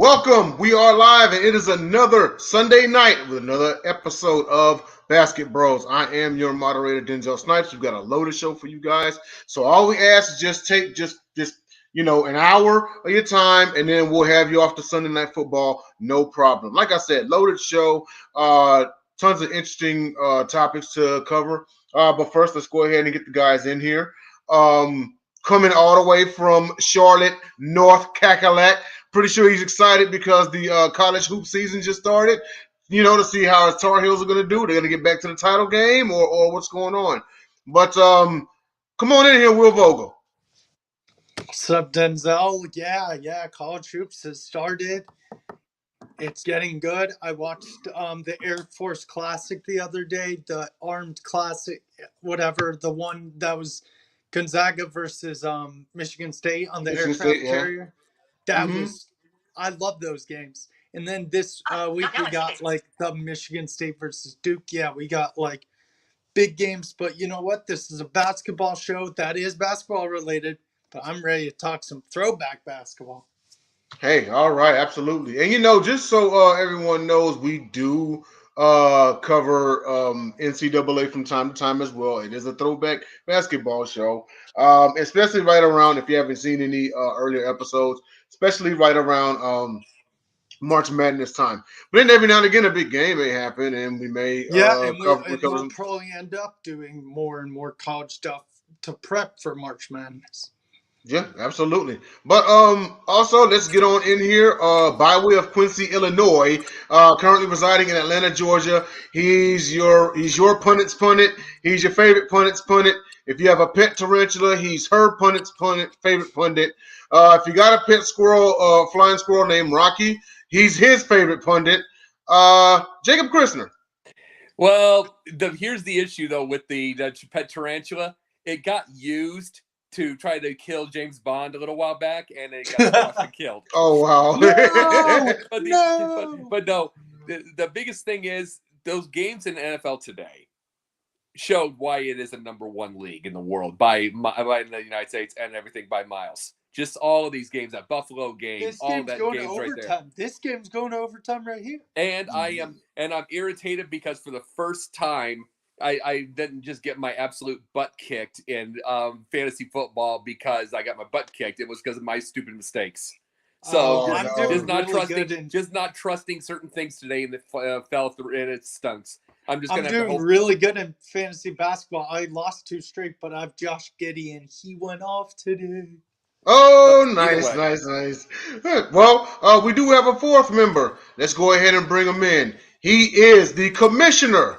Welcome. We are live, and it is another Sunday night with another episode of Basketbros. I am your moderator, Denzel Snipes. We've got a loaded show for you guys. So all we ask is just take an hour of your time, and then we'll have you off to Sunday Night Football. No problem. Like I said, loaded show. Tons of interesting topics to cover. But first, let's go ahead and get the guys in here. Coming all the way from Charlotte, North Cackalack. Pretty sure he's excited because the college hoop season just started, to see how his Tar Heels are going to do. They're going to get back to the title game or what's going on. But come on in here, Will Vogel. What's up, Denzel? Yeah, college hoops has started. It's getting good. I watched the Air Force Classic the other day, the Armed Classic, whatever, the one that was Gonzaga versus Michigan State on the aircraft carrier. That was, I love those games. And then this week we got like the Michigan State versus Duke. Yeah, we got like big games. But you know what? This is a basketball show that is basketball related. But I'm ready to talk some throwback basketball. Hey, all right, absolutely. And just so everyone knows, we do cover NCAA from time to time as well. It is a throwback basketball show, especially right around, if you haven't seen any earlier episodes, especially right around March Madness time. But then every now and again, a big game may happen, and we may we'll probably end up doing more and more college stuff to prep for March Madness. Yeah, absolutely. But also let's get on in here. By way of Quincy, Illinois, currently residing in Atlanta, Georgia. He's your pundit's pundit. He's your favorite pundit's pundit. If you have a pet tarantula, he's her pundit's pundit, favorite pundit. If you got a pet squirrel, flying squirrel named Rocky, he's his favorite pundit. Jacob Christner. Well, here's the issue though with the pet tarantula. It got used to try to kill James Bond a little while back, and it got squashed and killed. Oh, wow. But no, the biggest thing is those games in the NFL today showed why it is a number one league in the world by the United States and everything by miles. Just all of these games, that Buffalo game, all that games right there. This game's going to overtime right here. And I'm irritated because for the first time, I didn't just get my absolute butt kicked in fantasy football because I got my butt kicked. It was because of my stupid mistakes. So just not trusting certain things today, and it fell through and it stunts. I'm doing really good in fantasy basketball. I lost 2 straight, but I've Josh Giddey, and he went off today. Oh, nice. Well, we do have a fourth member. Let's go ahead and bring him in. He is the commissioner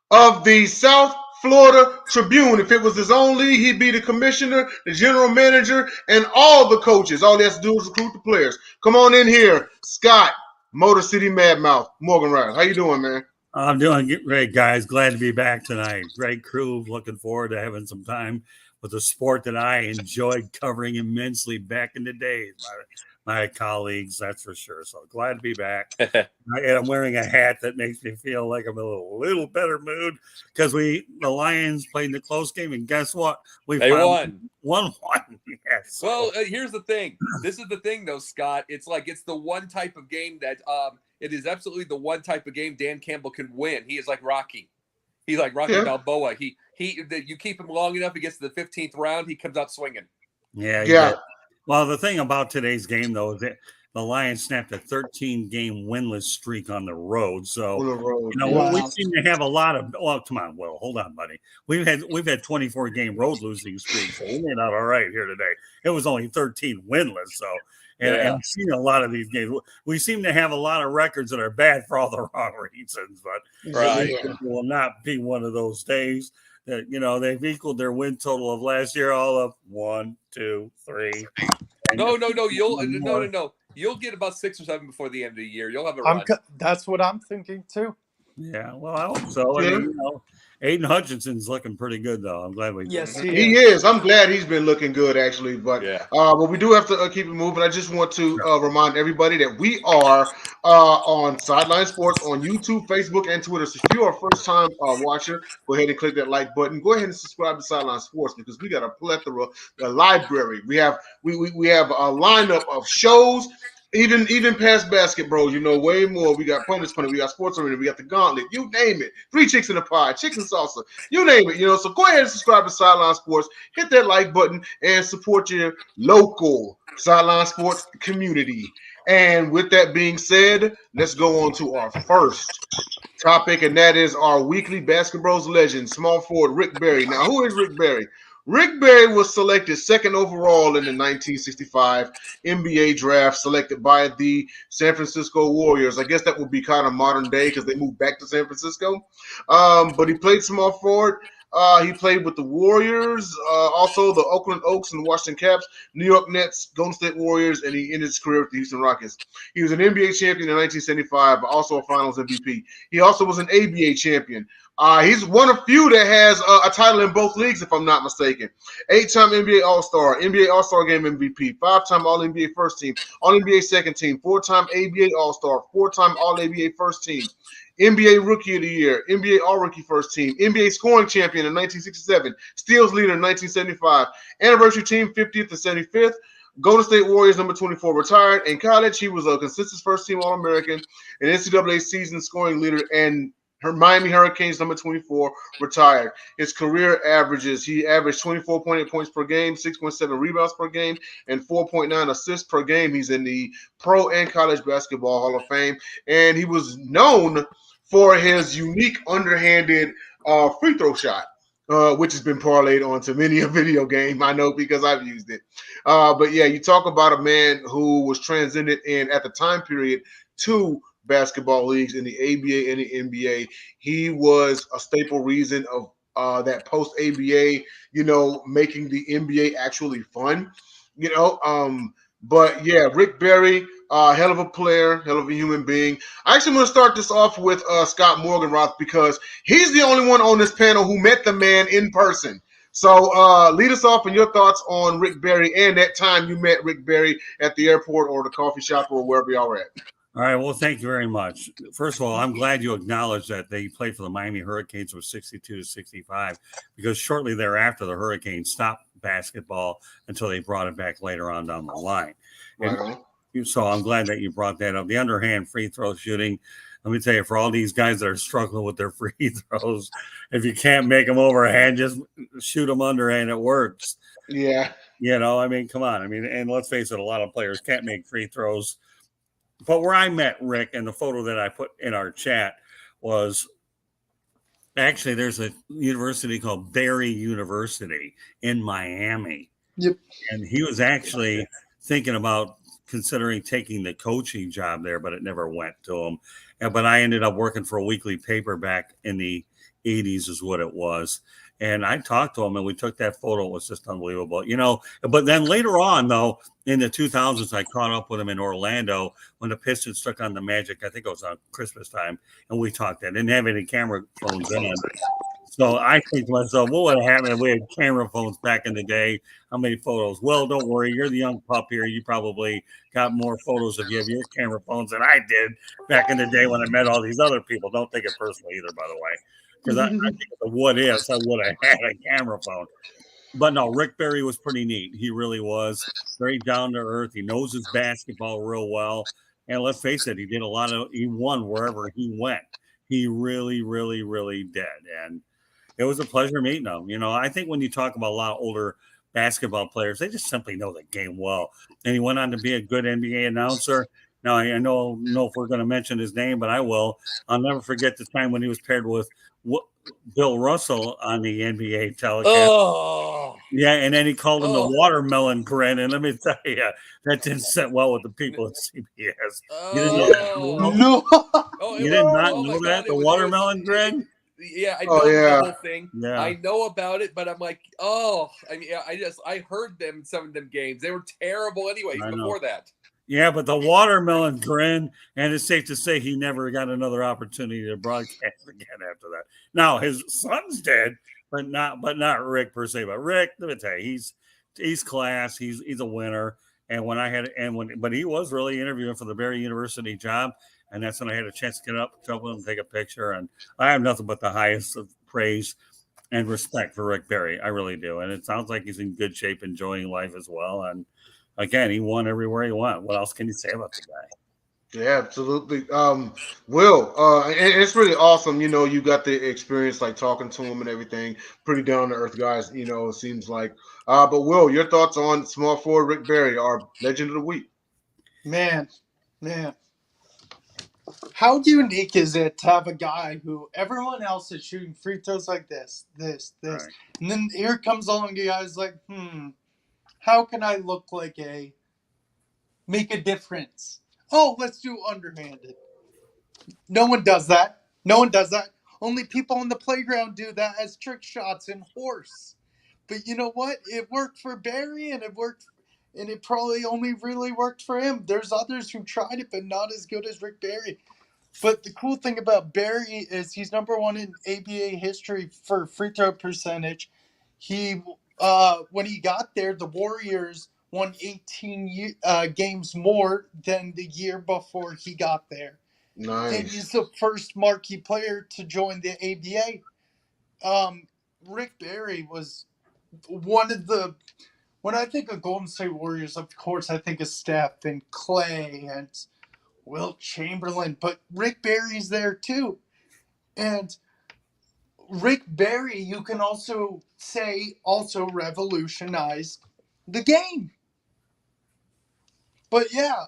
of the South Florida Tribune. If it was his own league, he'd be the commissioner, the general manager, and all the coaches. All he has to do is recruit the players. Come on in here, Scott, Motor City Madmouth, Morgonroth. How you doing, man? I'm doing great, guys. Glad to be back tonight. Great crew. Looking forward to having some time with a sport that I enjoyed covering immensely back in the days. My colleagues, that's for sure. So glad to be back. And I'm wearing a hat that makes me feel like I'm in a little better mood because the Lions played in the close game, and guess what? They won. 1-1. Yes. Well, here's the thing. This is the thing, though, Scott. It's the one type of game that it is absolutely the one type of game Dan Campbell can win. He is like Rocky. He's like Rocky Balboa. You keep him long enough, he gets to the 15th round, he comes out swinging. Yeah. Well, the thing about today's game, though, is that the Lions snapped a 13-game winless streak on the road. So, we seem to have a lot of. Well, come on, Will, hold on, buddy. We've had 24-game road losing streaks. So we made out all right here today. It was only 13 winless. So, and I've seen a lot of these games. We seem to have a lot of records that are bad for all the wrong reasons, but it will not be one of those days. That they've equaled their win total of last year, all of 1, 2, 3. No. You'll get about 6 or 7 before the end of the year. You'll have a run. That's what I'm thinking too. Yeah, well, I hope so. I mean, Aiden Hutchinson's looking pretty good, though. I'm glad we. Yes, he is. I'm glad he's been looking good, actually. But but we do have to keep it moving. I just want to remind everybody that we are on Sideline Sports on YouTube, Facebook, and Twitter. So if you are a first-time watcher, go ahead and click that like button. Go ahead and subscribe to Sideline Sports because we got a plethora, a library. We have a lineup of shows Even past Basketbros, you know, way more. We got Pundits Pundit, we got Sports Arena, we got the Gauntlet, you name it. 3 Chicks in a Pie, Chicken Salsa, you name it. You know, so go ahead and subscribe to Sideline Sports. Hit that like button and support your local Sideline Sports community. And with that being said, let's go on to our first topic, and that is our weekly Basketbros legend, small forward Rick Barry. Now, who is Rick Barry? Rick Barry was selected second overall in the 1965 NBA draft, selected by the San Francisco Warriors. I guess that would be kind of modern day because they moved back to San Francisco. But he played small forward. He played with the Warriors, also the Oakland Oaks and the Washington Caps, New York Nets, Golden State Warriors, and he ended his career with the Houston Rockets. He was an NBA champion in 1975, but also a Finals MVP. He also was an ABA champion. He's one of few that has a title in both leagues, if I'm not mistaken. 8-time NBA All-Star, NBA All-Star Game MVP, 5-time All-NBA First Team, All-NBA Second Team, 4-time ABA All-Star, 4-time All-ABA First Team, NBA Rookie of the Year, NBA All-Rookie First Team, NBA Scoring Champion in 1967, Steals Leader in 1975, Anniversary Team 50th and 75th, Golden State Warriors number 24 retired. In college, he was a consistent first-team All-American, an NCAA season scoring leader, and Miami Hurricanes number 24 retired. His career averages, he averaged 24.8 points per game, 6.7 rebounds per game, and 4.9 assists per game. He's in the Pro and College Basketball Hall of Fame, and he was known for his unique underhanded free throw shot, which has been parlayed onto many a video game. I know because I've used it. But yeah, you talk about a man who was transcended in at the time period to basketball leagues in the ABA and the NBA. He was a staple reason of that post ABA, you know, making the NBA actually fun, you know. But yeah, Rick Barry, hell of a player, hell of a human being. I actually want to start this off with Scott Morgonroth because he's the only one on this panel who met the man in person. So lead us off in your thoughts on Rick Barry and that time you met Rick Barry at the airport or the coffee shop or wherever y'all were at. All right. Well, thank you very much. First of all, I'm glad you acknowledged that they played for the Miami Hurricanes from 62 to 65 because shortly thereafter, the Hurricanes stopped basketball until they brought it back later on down the line. Right. So I'm glad that you brought that up. The underhand free throw shooting, let me tell you, for all these guys that are struggling with their free throws, if you can't make them overhand, just shoot them underhand. It works. Yeah. You know, I mean, come on. I mean, and let's face it, a lot of players can't make free throws. But where I met Rick and the photo that I put in our chat was actually there's a university called Barry University in Miami. Yep. And he was actually thinking about considering taking the coaching job there, but it never went to him. But I ended up working for a weekly paper back in the 80s is what it was. And I talked to him and we took that photo. It was just unbelievable, you know. But then later on, though, in the 2000s, I caught up with him in Orlando when the Pistons took on the Magic. I think it was on Christmas time. And we talked. I didn't have any camera phones then. So I think to myself, what would have happened if we had camera phones back in the day? How many photos? Well, don't worry. You're the young pup here. You probably got more photos of you of your camera phones than I did back in the day when I met all these other people. Don't take it personally either, by the way. Because I think the what ifs, I would have had a camera phone. But no, Rick Barry was pretty neat. He really was very down to earth. He knows his basketball real well. And let's face it, he won wherever he went. He really, really, really did. And it was a pleasure meeting him. You know, I think when you talk about a lot of older basketball players, they just simply know the game well. And he went on to be a good NBA announcer. Now, I don't know if we're going to mention his name, but I will. I'll never forget the time when he was paired with Bill Russell on the NBA telecast. Oh. Yeah, and then he called him the watermelon grin. And let me tell you, that didn't sit well with the people at CBS. You didn't know that? No. You did not know that? The watermelon grin? Yeah, I know the whole thing. Yeah. I know about it, but I'm like, I heard them some of them games. They were terrible anyways before that. Yeah, but the watermelon grin, and it's safe to say he never got another opportunity to broadcast again after that. Now his sons did, but not Rick per se. But Rick, let me tell you, he's class. He's a winner. And but he was really interviewing for the Barry University job, and that's when I had a chance to get up, jump with him, take a picture, and I have nothing but the highest of praise and respect for Rick Barry. I really do, and it sounds like he's in good shape, enjoying life as well. And again, he won everywhere he went. What else can you say about the guy? Yeah, absolutely. Will, and it's really awesome. You know, you got the experience like talking to him and everything. Pretty down to earth guys. You know, it seems like. But Will, your thoughts on small forward Rick Barry, our legend of the week? Man. How unique is it to have a guy who everyone else is shooting free throws like this, Right. and then here comes along a guy's like, how can I make a difference? Oh, let's do underhanded. No one does that. Only people on the playground do that as trick shots and horse. But you know what? It worked for Barry, and it probably only really worked for him. There's others who tried it, but not as good as Rick Barry. But the cool thing about Barry is he's number one in ABA history for free throw percentage. He, when he got there, the Warriors won 18 games more than the year before he got there. Nice. And he's the first marquee player to join the ABA. Rick Barry was one of the. When I think of Golden State Warriors, of course, I think of Steph and Clay and Will Chamberlain, but Rick Barry's there too. And Rick Barry, you can also say, revolutionized the game. But yeah,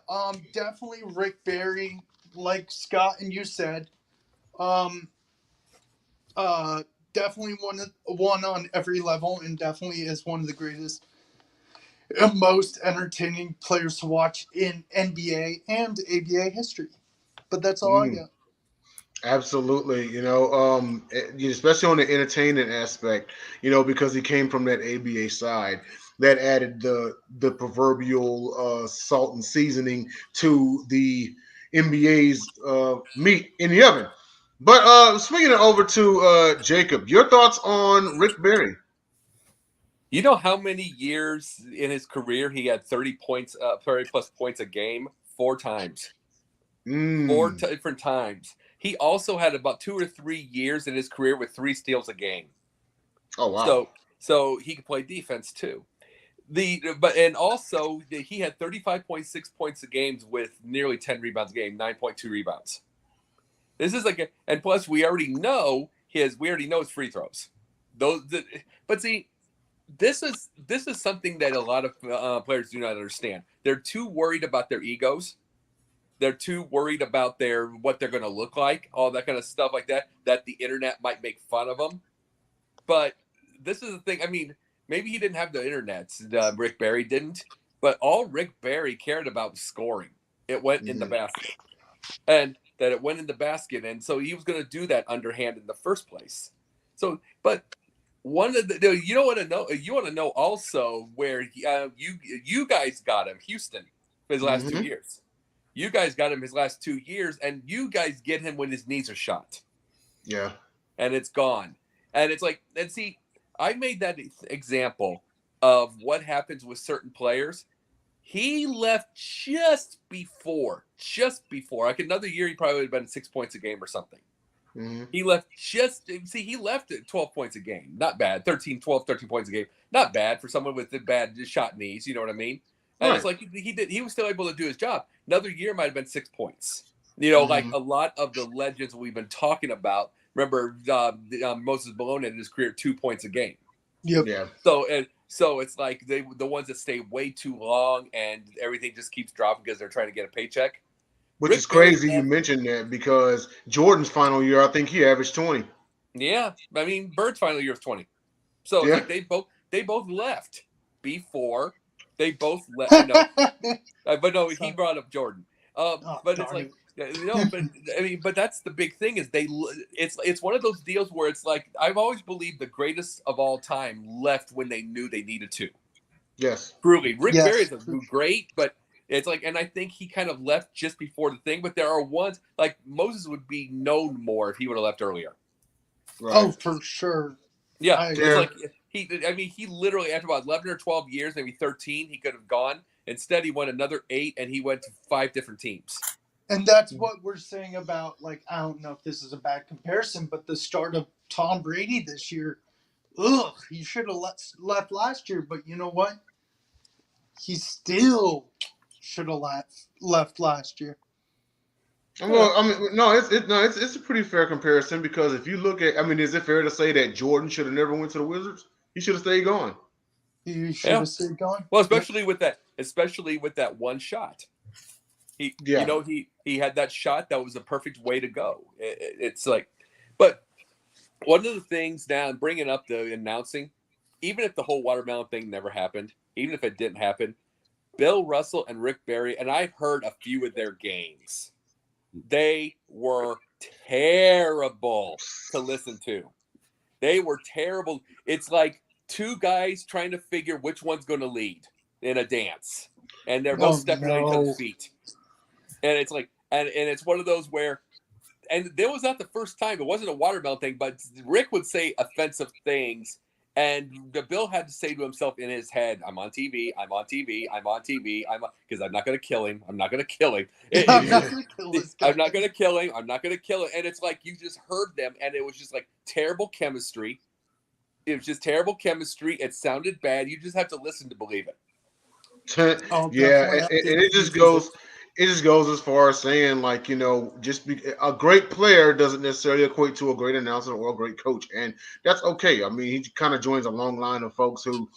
definitely Rick Barry, like Scott and you said, definitely one on every level, and definitely is one of the greatest and most entertaining players to watch in NBA and ABA history. But that's all I got. Absolutely, especially on the entertainment aspect, because he came from that ABA side, that added the proverbial salt and seasoning to the NBA's meat in the oven. But swinging it over to Jacob, your thoughts on Rick Barry? You know how many years in his career he had 30 points, 30 plus points a game? 4 times. 4 different times. He also had about 2 or 3 years in his career with 3 steals a game. Oh wow! So he could play defense too. And also he had 35.6 points a game with nearly 10 rebounds a game, 9.2 rebounds. This is and plus we already know his free throws. But see, this is something that a lot of players do not understand. They're too worried about their egos. They're too worried about what they're going to look like, all that kind of stuff like that the internet might make fun of them. But this is the thing. I mean, maybe he didn't have the internet. Rick Barry didn't. But all Rick Barry cared about was scoring. It went in the basket. And that it went in the basket. And so he was going to do that underhand in the first place. So, but one of the, you want to know also where you guys got him, Houston, for his last 2 years. You guys got him his last 2 years, and you guys get him when his knees are shot. Yeah. And it's gone. And it's like, and see, I made that example of what happens with certain players. He left just before. Like another year, he probably would have been 6 points a game or something. He left he left at 12 points a game. Not bad. 13 points a game. Not bad for someone with the bad shot knees. You know what I mean? And It's like he was still able to do his job. Another year might have been 6 points. Like a lot of the legends we've been talking about. Remember, Moses Malone in his career 2 points a game. Yep. Yeah. So it's like the ones that stay way too long and everything just keeps dropping because they're trying to get a paycheck. Which is crazy you mentioned that, because Jordan's final year, I think he averaged 20. Yeah, I mean Bird's final year was 20. So it's like they both left before. They both left. But no, he brought up Jordan. But it's like, but that's the big thing is it's one of those deals where it's like I've always believed the greatest of all time left when they knew they needed to. Yes, truly, Rick Barry is great, but it's like, and I think he kind of left just before the thing. But there are ones like Moses would be known more if he would have left earlier. Right. Oh, for sure. Yeah, it's like he literally after about 11 or 12 years, maybe 13, he could have gone. Instead, he went another 8, and he went to 5 different teams. And that's what we're saying about, like, I don't know if this is a bad comparison, but the start of Tom Brady this year, he should have left last year. But you know what? he still should have left last year. Well, I mean, no, it's a pretty fair comparison because if you look at, I mean, is it fair to say that Jordan should have never went to the Wizards? He should have stayed gone. He should have stayed gone. Well, especially with that one shot. He had that shot that was the perfect way to go. It's like, but one of the things now, bringing up the announcing, even if the whole watermelon thing never happened, even if it didn't happen, Bill Russell and Rick Barry, and I've heard a few of their games. They were terrible to listen to. They were terrible. It's like two guys trying to figure which one's going to lead in a dance, and they're both stepping on each other's feet. And it's like, and it's one of those where, and that was not the first time. It wasn't a watermelon thing, but Rick would say offensive things. And the Bill had to say to himself in his head, I'm on TV, I'm on TV, I'm on TV, because I'm not going to kill him. I'm not going to kill him. I'm not going to kill this guy. I'm not going to kill him. I'm not going to kill him. And it's like you just heard them, and it was just like terrible chemistry. It was just terrible chemistry. It sounded bad. You just have to listen to believe it. Yeah, and it just goes. It just goes as far as saying, like, you know, a great player doesn't necessarily equate to a great announcer or a great coach, and that's okay. I mean, he kind of joins a long line of folks who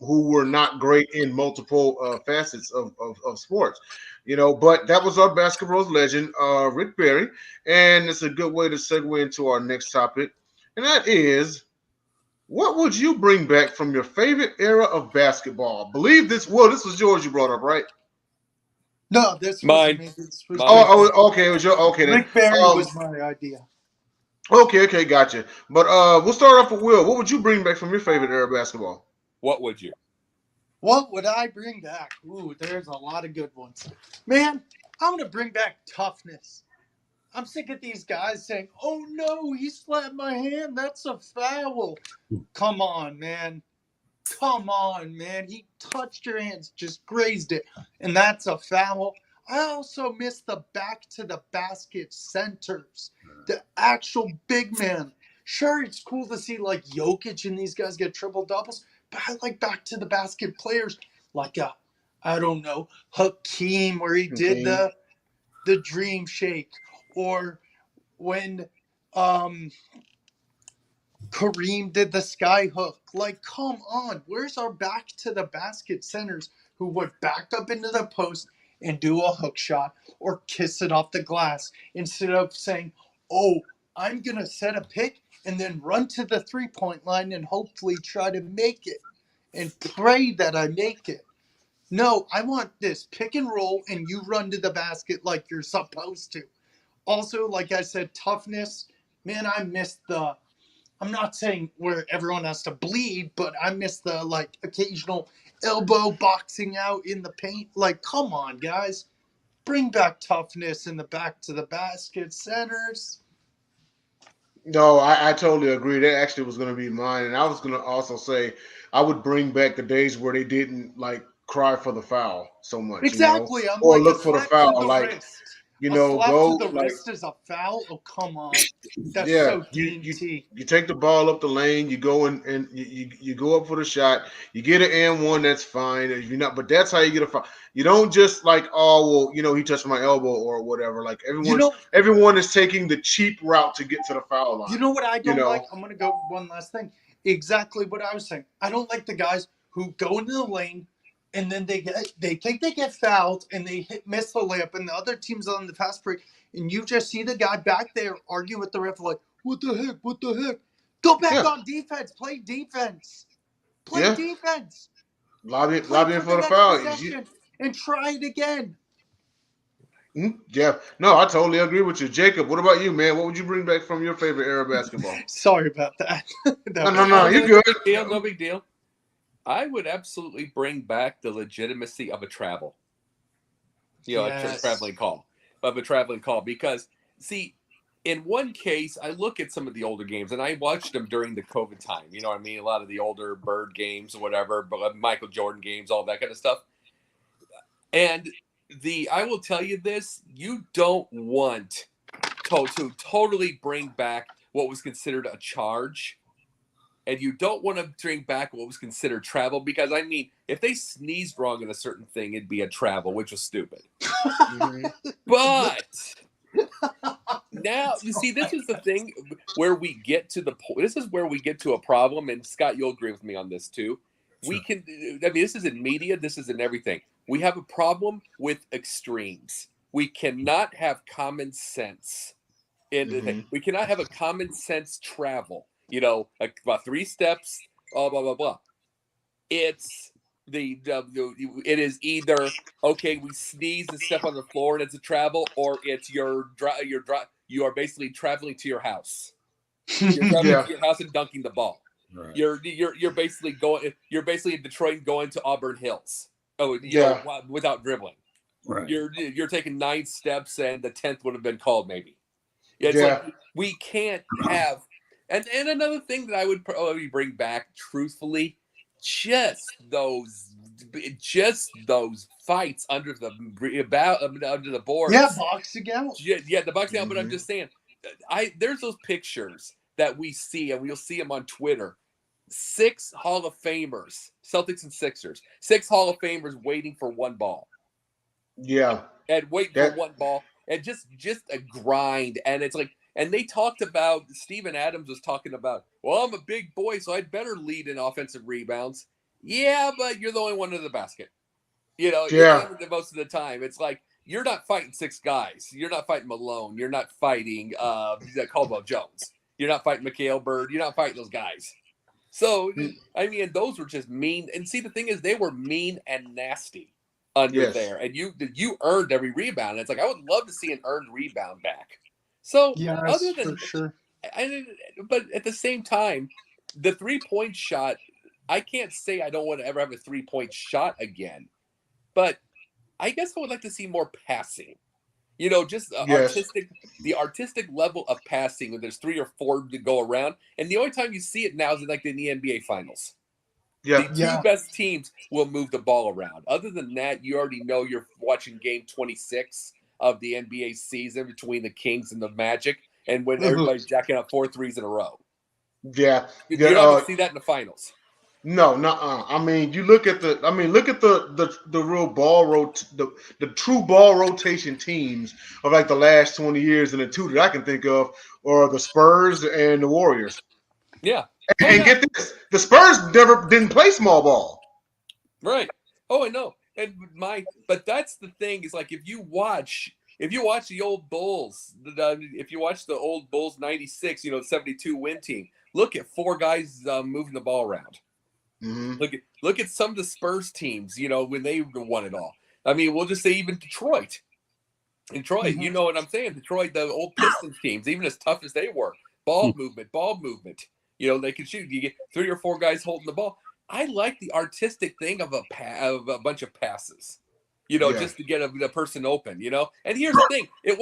were not great in multiple facets of sports, you know. But that was our Basketbros legend, Rick Barry, and it's a good way to segue into our next topic, and that is, what would you bring back from your favorite era of basketball? I believe this was yours you brought up, right? No, this mine. Was okay. It was your okay. Rick Barry was my idea. Okay, gotcha. But we'll start off with Will. What would you bring back from your favorite era of basketball? What would you? What would I bring back? Ooh, there's a lot of good ones. Man, I'm gonna bring back toughness. I'm sick of these guys saying, "Oh no, he slapped my hand. That's a foul." Come on, man. He touched your hands, just grazed it, and that's a foul. I also miss the back to the basket centers, the actual big man. Sure, it's cool to see like Jokic and these guys get triple doubles, but I like back to the basket players like Hakeem, where he did the dream shake, or when Kareem did the sky hook. Like, come on. Where's our back to the basket centers who would back up into the post and do a hook shot or kiss it off the glass instead of saying, oh, I'm going to set a pick and then run to the 3-point line and hopefully try to make it and pray that I make it. No, I want this pick and roll and you run to the basket like you're supposed to. Also, like I said, toughness. Man, I miss I'm not saying where everyone has to bleed, but I miss the like occasional elbow boxing out in the paint. Like, come on, guys. Bring back toughness in the back to the basket centers. No, I totally agree. That actually was going to be mine. And I was going to also say I would bring back the days where they didn't like cry for the foul so much. Exactly. You know? I'm or like look for the foul. Like, wrist. You a know, slap go to the like, wrist is a foul. Oh, come on, that's yeah. so dainty. You take the ball up the lane. You go and you go up for the shot. You get an and one. That's fine. If you're not, but that's how you get a foul. You don't just like, oh well, you know, he touched my elbow or whatever. Like everyone is taking the cheap route to get to the foul line. You know what I don't like? I'm gonna go one last thing. Exactly what I was saying. I don't like the guys who go into the lane. And then they think they get fouled and they miss the layup and the other team's on the fast break and you just see the guy back there argue with the ref like, what the heck? Go back on defense. Play defense. Defense. Lobbying for the foul. And try it again. Yeah. No, I totally agree with you. Jacob, what about you, man? What would you bring back from your favorite era of basketball? Sorry about that. No, you're good. No big deal. I would absolutely bring back the legitimacy of a travel. A traveling call. Of a traveling call. Because, see, in one case, I look at some of the older games, and I watched them during the COVID time. You know what I mean? A lot of the older Bird games or whatever, Michael Jordan games, all that kind of stuff. And I will tell you this, you don't want to totally bring back what was considered a charge and you don't want to bring back what was considered travel because, I mean, if they sneezed wrong in a certain thing, it'd be a travel, which was stupid. But now, you see, this is the thing where we get to the point. This is where we get to a problem, and Scott, you'll agree with me on this too. Sure. This is in media, this is in everything. We have a problem with extremes. We cannot have common sense. We cannot have a common sense travel. Like about 3 steps, blah blah blah blah. It's it is either okay, we sneeze and step on the floor and it's a travel, or it's you are basically traveling to your house. You're traveling to your house and dunking the ball. Right. You're basically going. You're basically in Detroit going to Auburn Hills. Oh, know, without dribbling. Right. You're taking 9 steps and the 10th would have been called maybe. It's like we can't have. And another thing that I would probably bring back, truthfully, just those fights under the boards. Yeah, boxing out. Yeah, the boxing out. But I'm just saying, there's those pictures that we see, and we'll see them on Twitter. 6 Hall of Famers, Celtics and Sixers. 6 Hall of Famers waiting for one ball. Yeah, and waiting for one ball, and just a grind. And it's like. And they talked about, Steven Adams was talking about, well, I'm a big boy, so I'd better lead in offensive rebounds. Yeah, but you're the only one to the basket. You're the most of the time. It's like, you're not fighting 6 guys. You're not fighting Malone. You're not fighting Caldwell Jones. You're not fighting Mikhail Bird. You're not fighting those guys. So, I mean, those were just mean. And see, the thing is, they were mean and nasty under there. And you earned every rebound. And it's like, I would love to see an earned rebound back. So other than, for sure. But at the same time, the 3-point shot, I can't say I don't want to ever have a 3-point shot again, but I guess I would like to see more passing. Just the artistic level of passing when there's 3 or 4 to go around, and the only time you see it now is like in the NBA Finals. The 2 best teams will move the ball around. Other than that, you already know you're watching game 26. Of the NBA season between the Kings and the Magic, and when everybody's jacking up 4 threes in a row. Yeah. You're not going to see that in the finals. No, I mean, you look at the real the true ball rotation teams of like the last 20 years, and the 2 that I can think of are the Spurs and the Warriors. Yeah. And get this, the Spurs didn't play small ball. Right. Oh, I know. But that's the thing is, like, if you watch the old Bulls, if you watch the old Bulls 96, 72 win team, look at 4 guys moving the ball around. Mm-hmm. Look at some of the Spurs teams, when they won it all. I mean, we'll just say even Detroit. Mm-hmm. You know what I'm saying? Detroit, the old Pistons teams, even as tough as they were, ball movement. They can shoot. You get 3 or 4 guys holding the ball. I like the artistic thing of a bunch of passes, just to get a person open, And here's the thing: it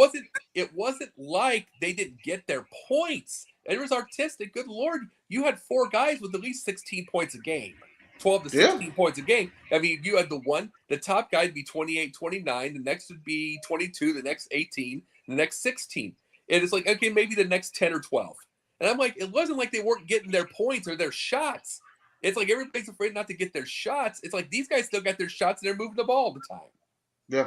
wasn't like they didn't get their points. It was artistic. Good Lord, you had 4 guys with at least 16 points a game, 12 to 16 points a game. I mean, you had the top guy would be 28, 29. The next would be 22. The next 18. The next 16. And it's like, okay, maybe the next 10 or 12. And I'm like, it wasn't like they weren't getting their points or their shots. It's like everybody's afraid not to get their shots. It's like these guys still got their shots and they're moving the ball all the time. Yeah.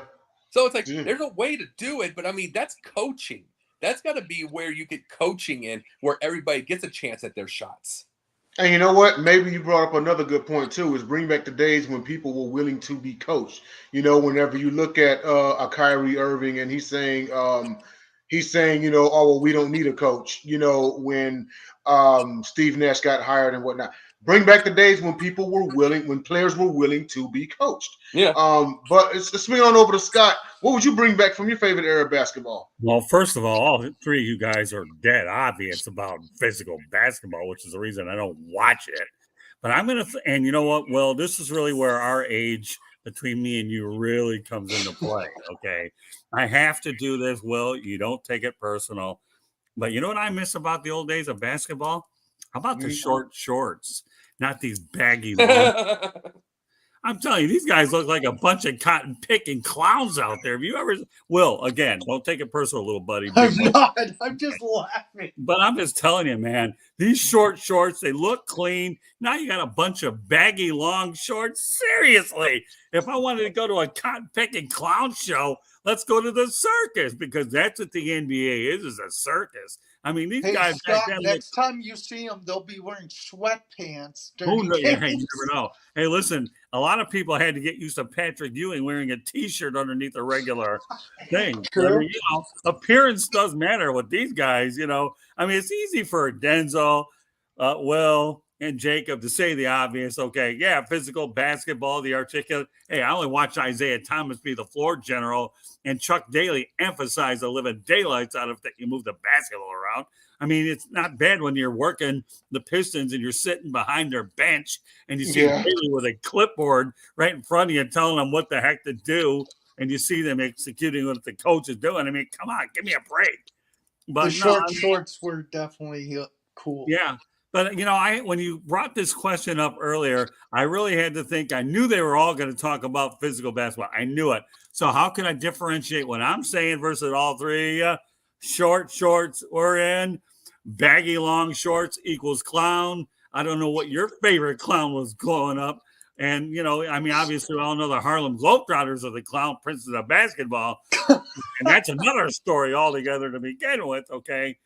So it's like there's a way to do it, but I mean, that's coaching. That's got to be where you get coaching in, where everybody gets a chance at their shots. And you know what? Maybe you brought up another good point too, is bring back the days when people were willing to be coached. Whenever you look at a Kyrie Irving and he's saying, oh, well, we don't need a coach, when Steve Nash got hired and whatnot. Bring back the days when players were willing to be coached. Yeah. But let's swing on over to Scott. What would you bring back from your favorite era of basketball? Well, first of all 3 of you guys are dead obvious about physical basketball, which is the reason I don't watch it. But and you know what? Well, this is really where our age between me and you really comes into play. Okay. I have to do this. Will, you don't take it personal. But you know what I miss about the old days of basketball? How about the short shorts? Not these baggy long. I'm telling you, these guys look like a bunch of cotton picking clowns out there. Have you ever, Will, again, don't take it personal, little buddy. I'm not. I'm just laughing. But I'm just telling you, man, these short shorts, they look clean. Now you got a bunch of baggy long shorts. Seriously, if I wanted to go to a cotton picking clown show, let's go to the circus, because that's what the NBA is a circus. I mean, these guys. Scott, next time you see them, they'll be wearing sweatpants. Who knows? Hey, you never know. Hey, listen, a lot of people had to get used to Patrick Ewing wearing a T-shirt underneath a regular thing. I mean, appearance does matter with these guys. I mean, it's easy for Denzel, Will, and Jacob to say the obvious. Okay, yeah, physical basketball, the articulate. Hey, I only watched Isaiah Thomas be the floor general, and Chuck Daly emphasize the living daylights out of that you move the basketball around. I mean, it's not bad when you're working the Pistons and you're sitting behind their bench and you see Daly with a clipboard right in front of you telling them what the heck to do, and you see them executing what the coach is doing. I mean, come on, give me a break. But the shorts were definitely cool. Yeah. But, when you brought this question up earlier, I really had to think. I knew they were all going to talk about physical basketball. I knew it. So how can I differentiate what I'm saying versus all three? Short shorts we're in, baggy long shorts equals clown. I don't know what your favorite clown was growing up. And, I mean, obviously we all know the Harlem Globetrotters are the clown princes of basketball. And that's another story altogether to begin with, okay?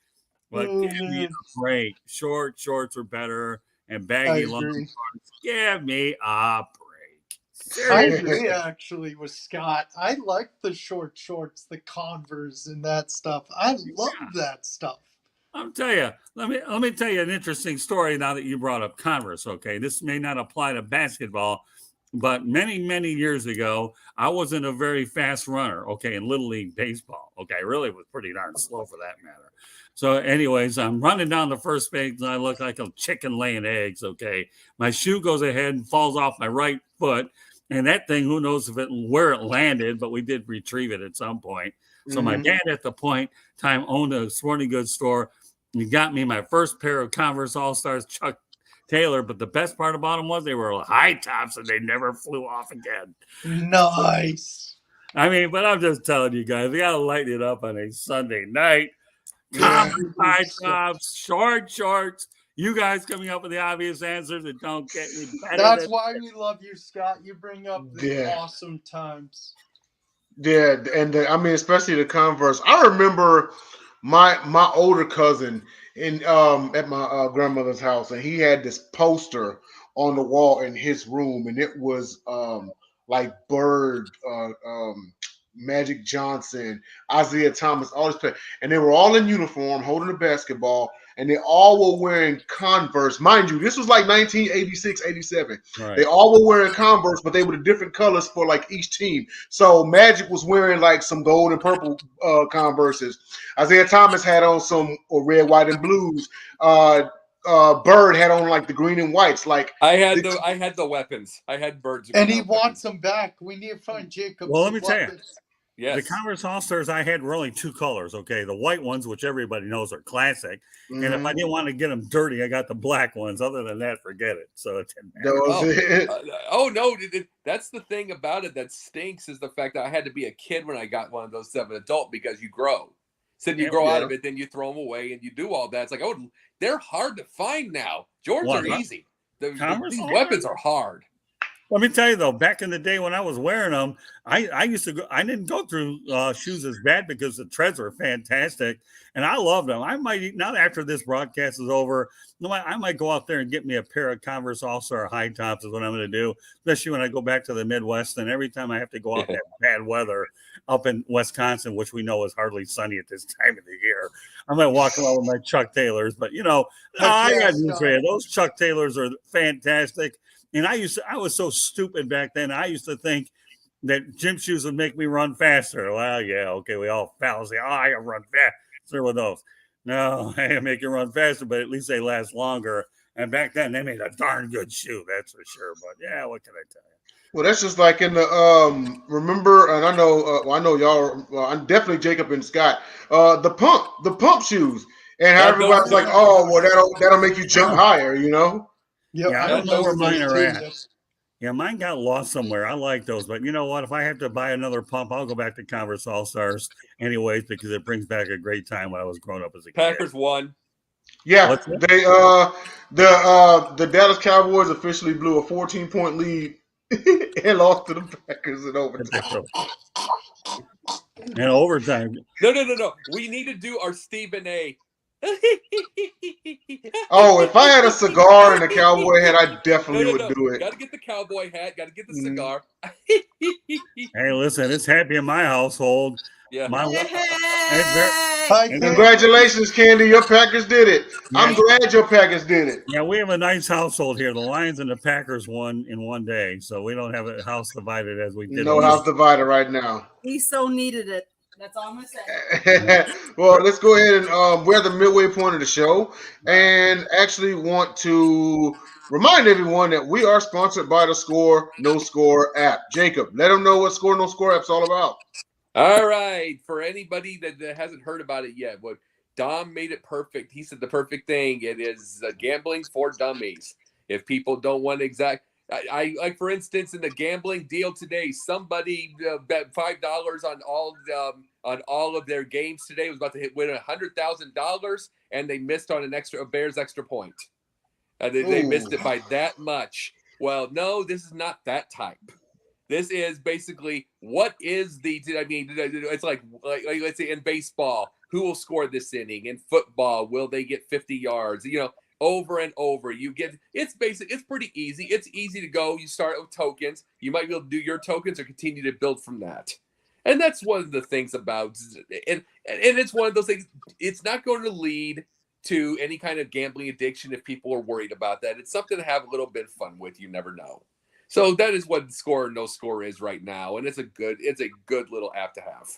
But give me a break. Short shorts are better, and baggy long shorts. Give me a break. Seriously. I agree, actually, with Scott. I like the short shorts, the Converse, and that stuff. I love that stuff. I'll tell you. Let me tell you an interesting story now that you brought up Converse. Okay, this may not apply to basketball, but many, many years ago, I wasn't a very fast runner. Okay, in Little League baseball. Okay, I really was pretty darn slow for that matter. So anyways, I'm running down the first base and I look like a chicken laying eggs, okay? My shoe goes ahead and falls off my right foot. And that thing, who knows where it landed, but we did retrieve it at some point. So my dad at the point time owned a sporting goods store. He got me my first pair of Converse All-Stars Chuck Taylor. But the best part about them was they were high tops and they never flew off again. Nice. I mean, but I'm just telling you guys, we got to lighten it up on a Sunday night. Converse high tops, short shorts. You guys coming up with the obvious answers that don't get any better. That's why we love you, Scott. You bring up the awesome times. Yeah, and I mean, especially the Converse. I remember my older cousin at my grandmother's house, and he had this poster on the wall in his room, and it was like Bird, Magic Johnson, Isaiah Thomas, all this players, and they were all in uniform holding a basketball, and they all were wearing Converse. Mind you, this was like 1986, 87. Right. They all were wearing Converse, but they were the different colors for like each team. So Magic was wearing like some gold and purple Converses. Isaiah Thomas had on some red, white, and blues. Bird had on like the green and whites. Like I had the weapons. I had Bird's. And he wants them back. We need to find Jacob. Well, let me tell you. Yes. The Converse All-Stars I had were only two colors, okay? The white ones, which everybody knows are classic. Mm-hmm. And if I didn't want to get them dirty, I got the black ones. Other than that, forget it. So it didn't matter. No. That's the thing about it that stinks is the fact that I had to be a kid when I got one of those 7 adult because you grow. So you grow out of it, then you throw them away and you do all that. It's like, they're hard to find now. Jordans are easy. These weapons are hard. Let me tell you though, back in the day when I was wearing them, I used to go. I didn't go through shoes as bad because the treads were fantastic, and I loved them. I might now after this broadcast is over, I might go out there and get me a pair of Converse All-Star high tops. Is what I'm going to do, especially when I go back to the Midwest. And every time I have to go out in that bad weather up in Wisconsin, which we know is hardly sunny at this time of the year, I might walk around with my Chuck Taylors. But I got news for you. Those Chuck Taylors are fantastic. And I was so stupid back then. I used to think that gym shoes would make me run faster. Well, yeah, okay, we all fallacy. I can run faster with those. No, they make you run faster, but at least they last longer. And back then, they made a darn good shoe, that's for sure. But yeah, what can I tell you? Well, that's just like in the remember, and I know y'all. I'm definitely Jacob and Scott. The pump shoes, and how everybody's like, oh, well, that'll make you jump higher, Yeah, I don't know where mine are at. Yeah, mine got lost somewhere. I like those, but you know what? If I have to buy another pump, I'll go back to Converse All Stars anyways because it brings back a great time when I was growing up as a kid. Packers won. Yeah, they the Dallas Cowboys officially blew a 14-point lead and lost to the Packers in overtime. In overtime. No. We need to do our Stephen A. Oh, if I had a cigar and a cowboy hat, I definitely would do it. Got to get the cowboy hat. Got to get the cigar. Hey, listen, it's happy in my household. Yeah. Congratulations, Candy. Your Packers did it. Yeah. I'm glad your Packers did it. Yeah, we have a nice household here. The Lions and the Packers won in one day, so we don't have a house divided as we did. No house divided right now. He so needed it. That's all I'm going to say. Well, let's go ahead and we're at the midway point of the show and actually want to remind everyone that we are sponsored by the Score No Score app. Jacob, let them know what Score No Score app's all about. All right. For anybody that hasn't heard about it yet, what Dom made it perfect. He said the perfect thing. It is gambling for dummies. If people don't want exact, I like, for instance, in the gambling deal today, somebody bet $5 on all of their games today. Was about to win $100,000, and they missed on a Bears extra point. They missed it by that much. Well, no, this is not that type. This is basically what is the. I mean, it's like let's say in baseball, who will score this inning? In football, will they get 50 yards? You know, over and over. You get it's basic. It's pretty easy. It's easy to go. You start with tokens. You might be able to do your tokens or continue to build from that. And that's one of the things about and it's one of those things. It's not going to lead to any kind of gambling addiction if people are worried about that. It's something to have a little bit of fun with. You never know. So that is what Score or No Score is right now, and it's a good little app to have.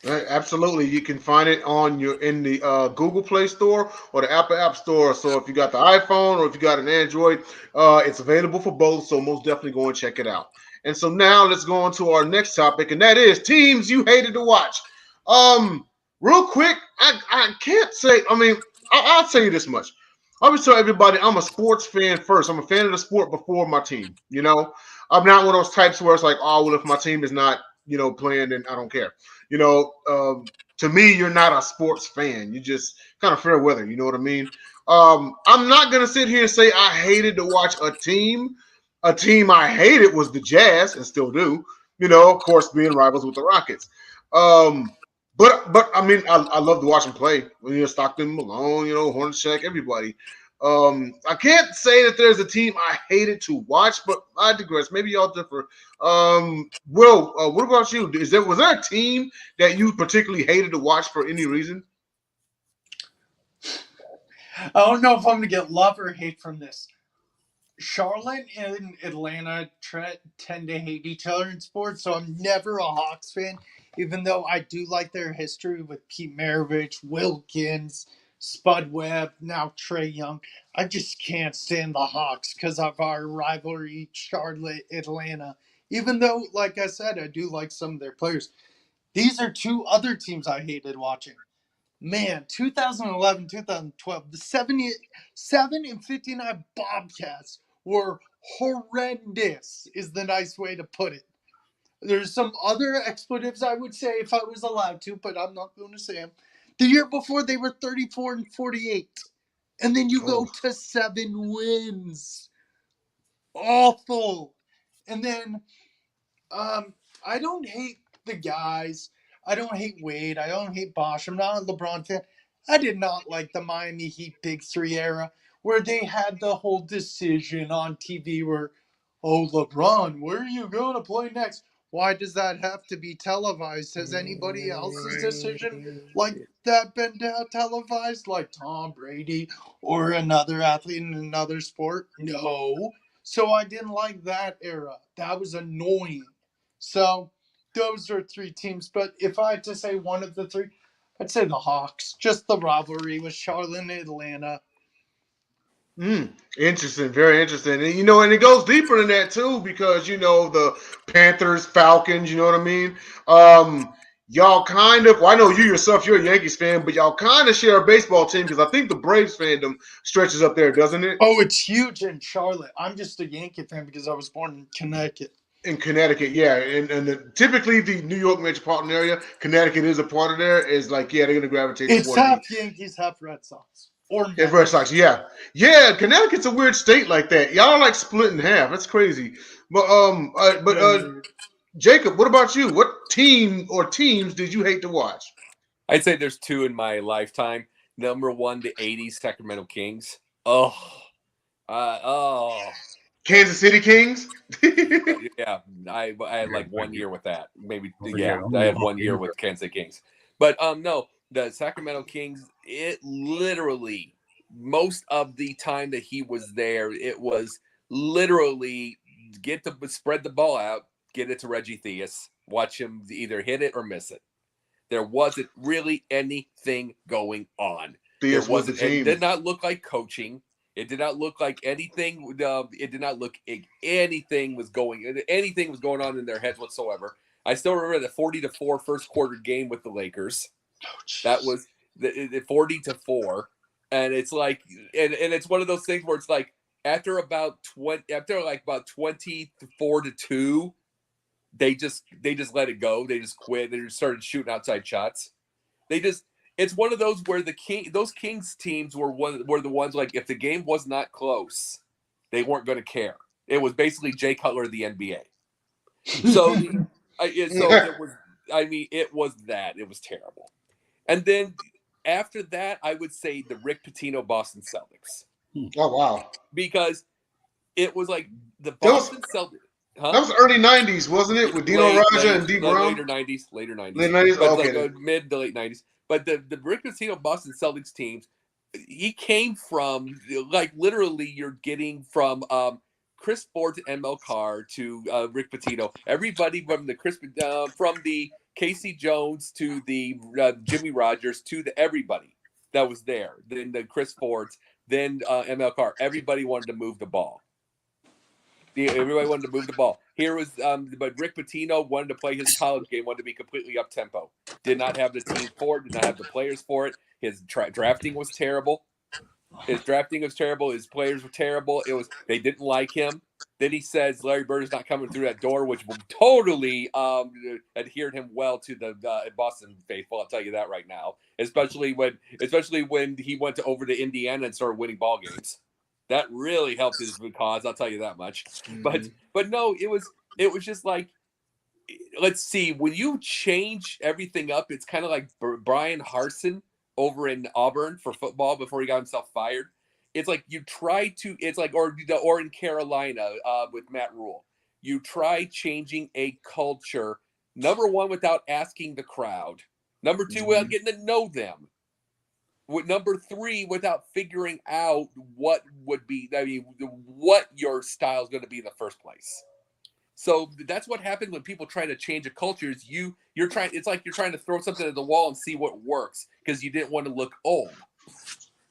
Right, absolutely, you can find it in the Google Play Store or the Apple App Store. So if you got the iPhone or if you got an Android, it's available for both. So most definitely go and check it out. And so now let's go on to our next topic, and that is teams you hated to watch. Real quick, I can't say. I mean, I'll tell you this much. I always tell everybody I'm a sports fan first. I'm a fan of the sport before my team. You know, I'm not one of those types where it's like, oh, well, if my team is not, playing, then I don't care. To me, you're not a sports fan. You just kind of fair weather. You know what I mean? I'm not going to sit here and say I hated to watch a team. A team I hated was the Jazz and still do, of course, being rivals with the Rockets. But I mean, I love to watch them play. Stockton, Malone, Hornacek, everybody. I can't say that there's a team I hated to watch, but I digress. Maybe y'all differ. Will, what about you? Was there a team that you particularly hated to watch for any reason? I don't know if I'm going to get love or hate from this. Charlotte and Atlanta tend to hate each other in sports, so I'm never a Hawks fan, even though I do like their history with Pete Maravich, Wilkins, Spud Webb, now Trae Young. I just can't stand the Hawks because of our rivalry, Charlotte-Atlanta. Even though, like I said, I do like some of their players. These are two other teams I hated watching. Man, 2011, 2012, the 7 and 59 Bobcats were horrendous, is the nice way to put it. There's some other expletives I would say if I was allowed to, but I'm not going to say them. The year before, they were 34 and 48. And then you go to 7 wins. Awful. And then I don't hate the guys. I don't hate Wade. I don't hate Bosh. I'm not a LeBron fan. I did not like the Miami Heat Big Three era where they had the whole decision on TV where, oh, LeBron, where are you going to play next? Why does that have to be televised? Has anybody else's decision like that been televised, like Tom Brady or another athlete in another sport? No. So I didn't like that era. That was annoying. So those are 3 teams. But if I had to say one of the 3, I'd say the Hawks. Just the rivalry with Charlotte and Atlanta. Interesting, very interesting. And and it goes deeper than that too, because the Panthers, Falcons, you know what I mean? y'all kind of, well, I know you yourself, you're a Yankees fan, but y'all kind of share a baseball team because I think the Braves fandom stretches up there, doesn't it? Oh, it's huge in Charlotte. I'm just a Yankee fan because I was born in Connecticut. In Connecticut, yeah, and typically the New York metropolitan area, Connecticut is a part of there. Is like, yeah, they're gonna gravitate It's towards half Yankees, half Red Sox, or it's Red Sox. Yeah, yeah. Connecticut's a weird state like that. Y'all are like split in half. That's crazy. But Jacob, what about you? What team or teams did you hate to watch? I'd say there's two in my lifetime. Number one, the '80s Sacramento Kings. Kansas City Kings. Yeah, I had like 1 year with that. Maybe I had 1 year with Kansas City Kings. But no, the Sacramento Kings, it literally, most of the time that he was there, it was literally spread the ball out, get it to Reggie Theus, watch him either hit it or miss it. There wasn't really anything going on. There wasn't. It did not look like coaching. It did not look like anything. It did not look like anything was going on in their heads whatsoever. I still remember the 40-4 first quarter game with the Lakers. That was the 40-4, and it's like, and it's one of those things where it's like after about 24-2, they just let it go. They just quit. They just started shooting outside shots. It's one of those where those Kings teams were the ones like if the game was not close, they weren't going to care. It was basically Jay Cutler of the NBA. So it was. I mean, it was that. It was terrible. And then after that, I would say the Rick Pitino Boston Celtics. Oh wow! Because it was like the Boston Celtics. Huh? That was early '90s, wasn't it? With Dino Raja and D Brown. Later '90s. Late '90s. But okay. Like mid to late '90s. But the Rick Pitino Boston Celtics teams, he came from like literally you're getting from Chris Ford to ML Carr to Rick Pitino. Everybody from the Casey Jones to the Jimmy Rogers to the everybody that was there. Then the Chris Fords, then ML Carr. Everybody wanted to move the ball. Everybody wanted to move the ball. Here was, but Rick Pitino wanted to play his college game, wanted to be completely up tempo. Did not have the team for it. Did not have the players for it. His drafting was terrible. His players were terrible. They didn't like him. Then he says Larry Bird is not coming through that door, which will totally adhered him well to the Boston faithful. I'll tell you that right now. Especially when he went over to Indiana and started winning ball games. That really helped his cause. I'll tell you that much. Mm-hmm. But no, it was just like, let's see. When you change everything up, it's kind of like Brian Harsin over in Auburn for football before he got himself fired. It's like you try to. It's like or in Carolina with Matt Rule. You try changing a culture. Number one, without asking the crowd. Number two, without getting to know them. Number three, without figuring out what your style is going to be in the first place. So that's what happens when people try to change a culture. Is you're trying? It's like you're trying to throw something at the wall and see what works because you didn't want to look old.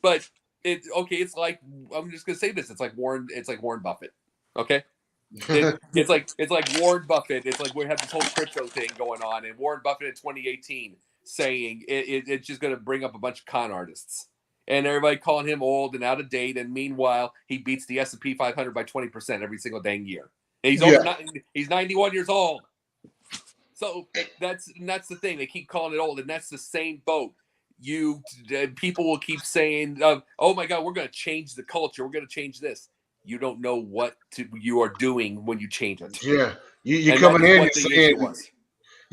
But it's like I'm just going to say this. It's like Warren Buffett. Okay. It's like Warren Buffett. It's like we have this whole crypto thing going on, and Warren Buffett in 2018. Saying it's just going to bring up a bunch of con artists and everybody calling him old and out of date. And meanwhile, he beats the S&P 500 by 20% every single dang year. And he's 91 years old. So that's the thing. They keep calling it old, and that's the same boat. People will keep saying, "Oh my God, we're going to change the culture. We're going to change this." You don't know what you are doing when you change it. Yeah, you're coming in.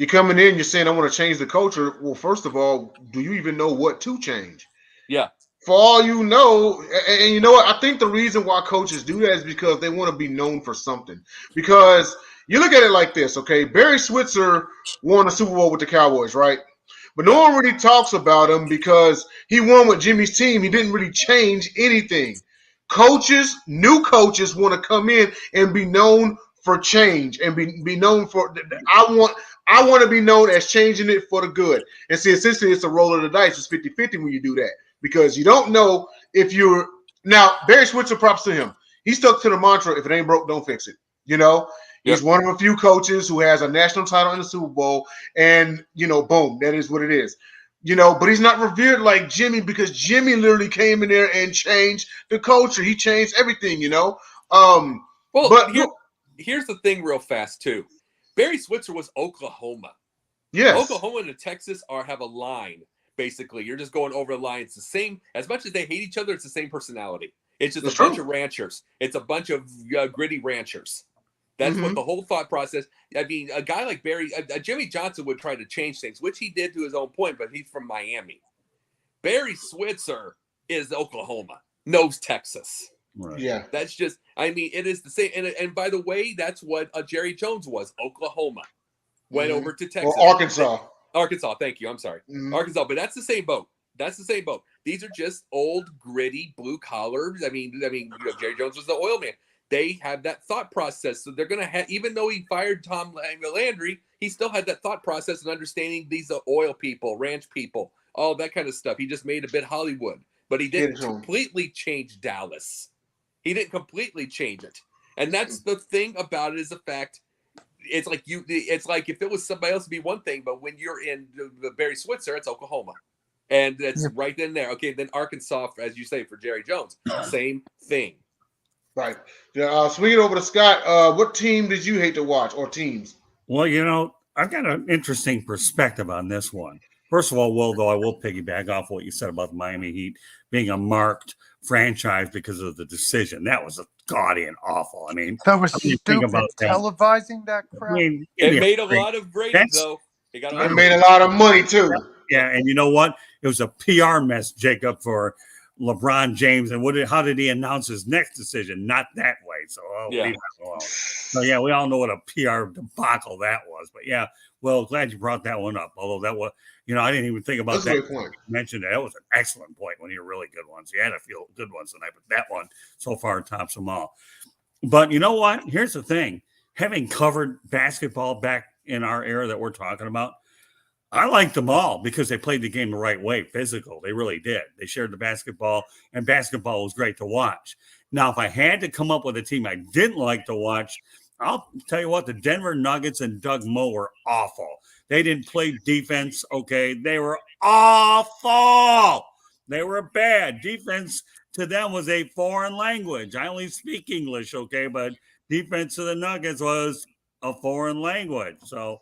You're coming in, you're saying, I want to change the culture. Well, first of all, do you even know what to change? Yeah. For all you know, and you know what? I think the reason why coaches do that is because they want to be known for something. Because you look at it like this, okay? Barry Switzer won a Super Bowl with the Cowboys, right? But no one really talks about him because he won with Jimmy's team. He didn't really change anything. New coaches want to come in and be known for change and be known for I want to be known as changing it for the good. And see, essentially, it's a roll of the dice. It's 50-50 when you do that because you don't know if you're – now, Barry Switzer, props to him. He stuck to the mantra, if it ain't broke, don't fix it. You know? He's one of a few coaches who has a national title in the Super Bowl, and boom, that is what it is. But he's not revered like Jimmy, because Jimmy literally came in there and changed the culture. He changed everything, Here's the thing real fast, too. Barry Switzer was Oklahoma. Yes. Oklahoma and Texas have a line, basically. You're just going over the line. It's the same. As much as they hate each other, it's the same personality. It's just bunch of ranchers. It's a bunch of gritty ranchers. That's what the whole thought process. I mean, a guy like Barry, Jimmy Johnson would try to change things, which he did to his own point, but he's from Miami. Barry Switzer is Oklahoma, knows Texas. Right. Yeah. That's just, I mean, it is the same. And by the way, that's what Jerry Jones was. Oklahoma went over to Texas. Or Arkansas. Arkansas, thank you. I'm sorry. Arkansas, but that's the same boat. These are just old, gritty, blue collars. I mean, Jerry Jones was the oil man. They have that thought process. So they're going to have, even though he fired Tom Landry, he still had that thought process and understanding these are oil people, ranch people, all that kind of stuff. He just made a bit Hollywood, but he didn't completely change Dallas. He didn't completely change it. And that's the thing about it, is the fact it's like if it was somebody else, it'd be one thing, but when you're in the Barry Switzer, it's Oklahoma. And it's right in there. Okay, then Arkansas, as you say, for Jerry Jones, same thing. Right. Swinging over to Scott, what team did you hate to watch, or teams? Well, I've got an interesting perspective on this one. First of all, Will, though, I will piggyback off what you said about the Miami Heat being a marked franchise because of the decision. That was gaudy and awful. I mean, that was stupid. Televising that crap. I mean, it made a lot of ratings, though. It made a lot of money, too. Yeah, and you know what? It was a PR mess, Jacob, for LeBron James. And how did he announce his next decision? Not that way. So, leave that alone. So, we all know what a PR debacle that was. But, well, glad you brought that one up. Although that was, I didn't even think about that. That's a great point. You mentioned that. That was an excellent point. One of your really good ones. You had a few good ones tonight, but that one so far tops them all. But you know what? Here's the thing. Having covered basketball back in our era that we're talking about, I liked them all because they played the game the right way, physical. They really did. They shared the basketball, and basketball was great to watch. Now, if I had to come up with a team I didn't like to watch, I'll tell you what, the Denver Nuggets and Doug Moe were awful. They didn't play defense, okay? They were awful. They were bad. Defense to them was a foreign language. I only speak English, okay? But defense to the Nuggets was a foreign language. So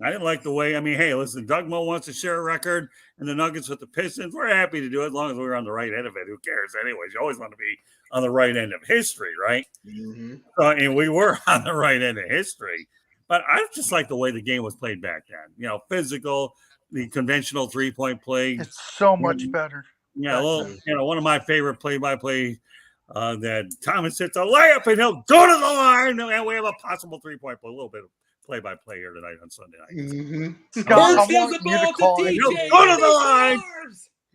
I didn't like the way, hey, listen, Doug Moe wants to share a record, and the Nuggets with the Pistons, we're happy to do it as long as we're on the right end of it. Who cares anyways? You always want to be on the right end of history, right? Mm-hmm. And we were on the right end of history. But I just like the way the game was played back then. Physical, the conventional three-point play. It's so much better. Yeah, one of my favorite play-by-play that Thomas hits a layup and he'll go to the line, and we have a possible three-point play, a little bit of play-by-play here tonight on Sunday night. Mm-hmm. Scott, I want you to call it. Go to the line.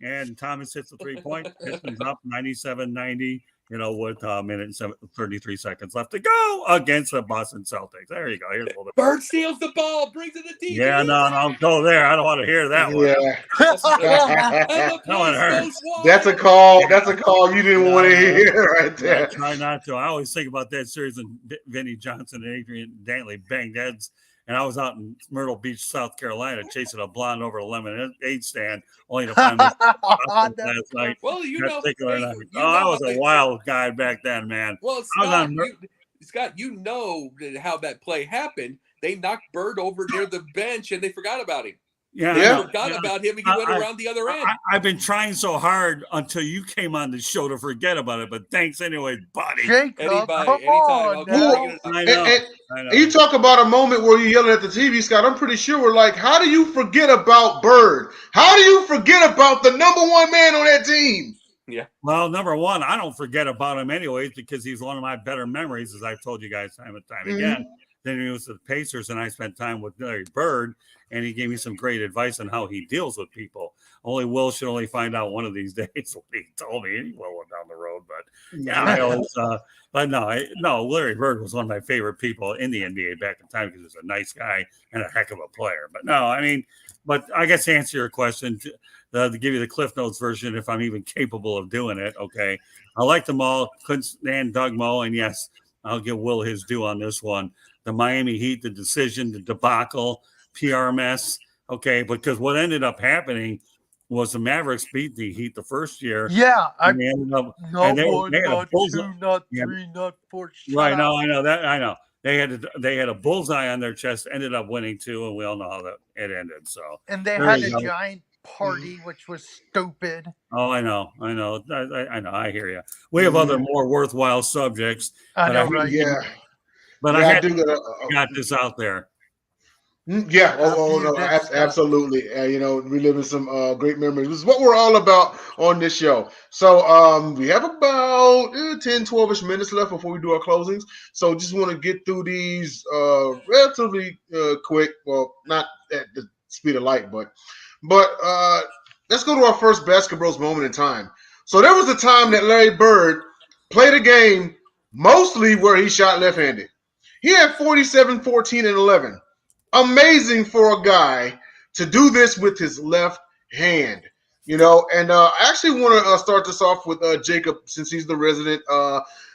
And Thomas hits the three-point. Pistons up 97-90. With a minute and 33 seconds left to go against the Boston Celtics. There you go. Here's a little bit. Bird steals the ball, brings it to DJ. Yeah, no, go there. I don't want to hear that one. Yeah. That's a call. That's a call you didn't want to hear right there. Try not to. I always think about that series when Vinnie Johnson and Adrian Dantley banged heads. And I was out in Myrtle Beach, South Carolina, chasing a blonde over a lemonade stand, only to find last night. Well, I was a wild guy back then, man. Well, Scott, how that play happened. They knocked Bird over near the bench, and they forgot about him. They forgot about him, and he went around the other end. I've been trying so hard until you came on the show to forget about it, but thanks anyway, buddy. Jacob, And you talk about a moment where you're yelling at the TV, Scott. I'm pretty sure we're like, how do you forget about Bird? How do you forget about the number one man on that team? Yeah. Well, number one, I don't forget about him anyways because he's one of my better memories, as I've told you guys time and time again. Then he was with the Pacers, and I spent time with Larry Bird, and he gave me some great advice on how he deals with people. Only Will should only find out one of these days what he told me. He will down the road, but I always, no, Larry Bird was one of my favorite people in the NBA back in time because he was a nice guy and a heck of a player. But no, but I guess to answer your question, to give you the Cliff Notes version, if I'm even capable of doing it, okay, I like them all. Couldn't stand Doug Moe, and yes, I'll give Will his due on this one. the Miami Heat, the decision, the debacle, PR mess. Okay, because what ended up happening was the Mavericks beat the Heat the first year. Yeah, and they ended up, not and they one, had a not bullseye. two, not Yeah. three, not four. Shut Right? up. No, I know that. I know they had a bullseye on their chest. Ended up winning too, and we all know how that it ended. So And they there had you a go. giant party, which was stupid. Oh, I know. I know. I hear you. We have other more worthwhile subjects, I but know, I right? Yeah. but Yeah, I I had do got this out there. Yeah, no, absolutely. Reliving some great memories. This is what we're all about on this show. So we have about 10, 12-ish minutes left before we do our closings. So just want to get through these relatively quick. Well, not at the speed of light, but let's go to our first Basketbros moment in time. So there was a time that Larry Bird played a game mostly where he shot left-handed. He had 47, 14, and 11. Amazing for a guy to do this with his left hand, and I actually want to start this off with Jacob, since he's the resident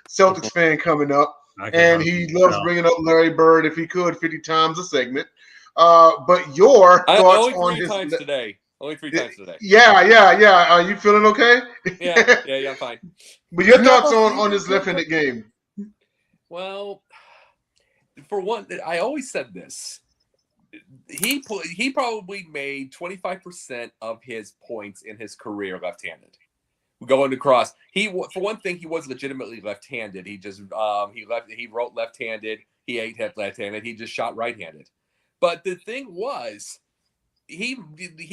Celtics fan coming up, and he loves bringing up Larry Bird if he could 50 times a segment. But your thoughts on his today. Only 3 times today. Yeah. Are you feeling okay? Yeah, I'm fine. But your thoughts on his left-handed game? Well, for one, I always said this. He probably made 25% of his points in his career left-handed. Going across, for one thing, he was legitimately left-handed. He just he wrote left-handed. He ate left-handed. He just shot right-handed. But the thing was, he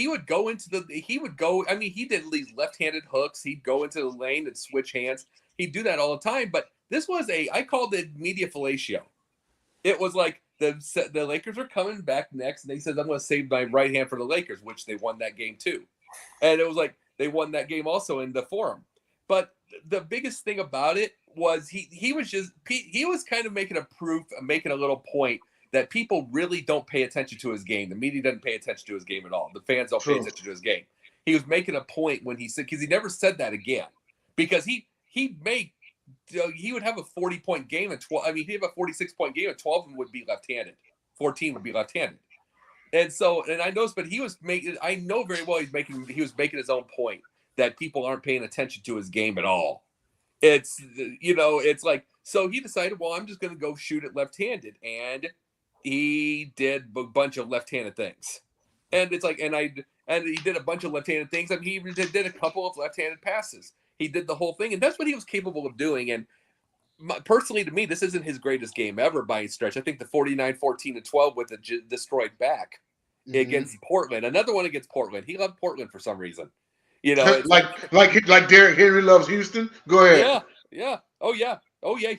would go into I mean, he did these left-handed hooks. He'd go into the lane and switch hands. He'd do that all the time. But this was I called it media fellatio. It was like the Lakers are coming back next, and they said, I'm going to save my right hand for the Lakers, which they won that game too. And it was like they won that game also in the Forum. But the biggest thing about it was he was kind of making a little point that people really don't pay attention to his game. The media doesn't pay attention to his game at all. The fans don't pay attention to his game. He was making a point when he said, because he never said that again, because he would have a 40-point game and 12. I mean, he'd have a 46-point game and 12 of them would be left-handed. 14 would be left-handed. And I noticed, but I know very well he was making his own point that people aren't paying attention to his game at all. It's like, so he decided, well, I'm just going to go shoot it left-handed. And he did a bunch of left-handed things. And it's like, and he did a bunch of left-handed things. I mean, he did a couple of left-handed passes. He did the whole thing, and that's what he was capable of doing. And personally, to me, this isn't his greatest game ever by any stretch. I think the 49, 14, and 12 with the destroyed back against Portland. Another one against Portland. He loved Portland for some reason. It's like Derrick Henry loves Houston. Go ahead. Yeah. Oh yeah.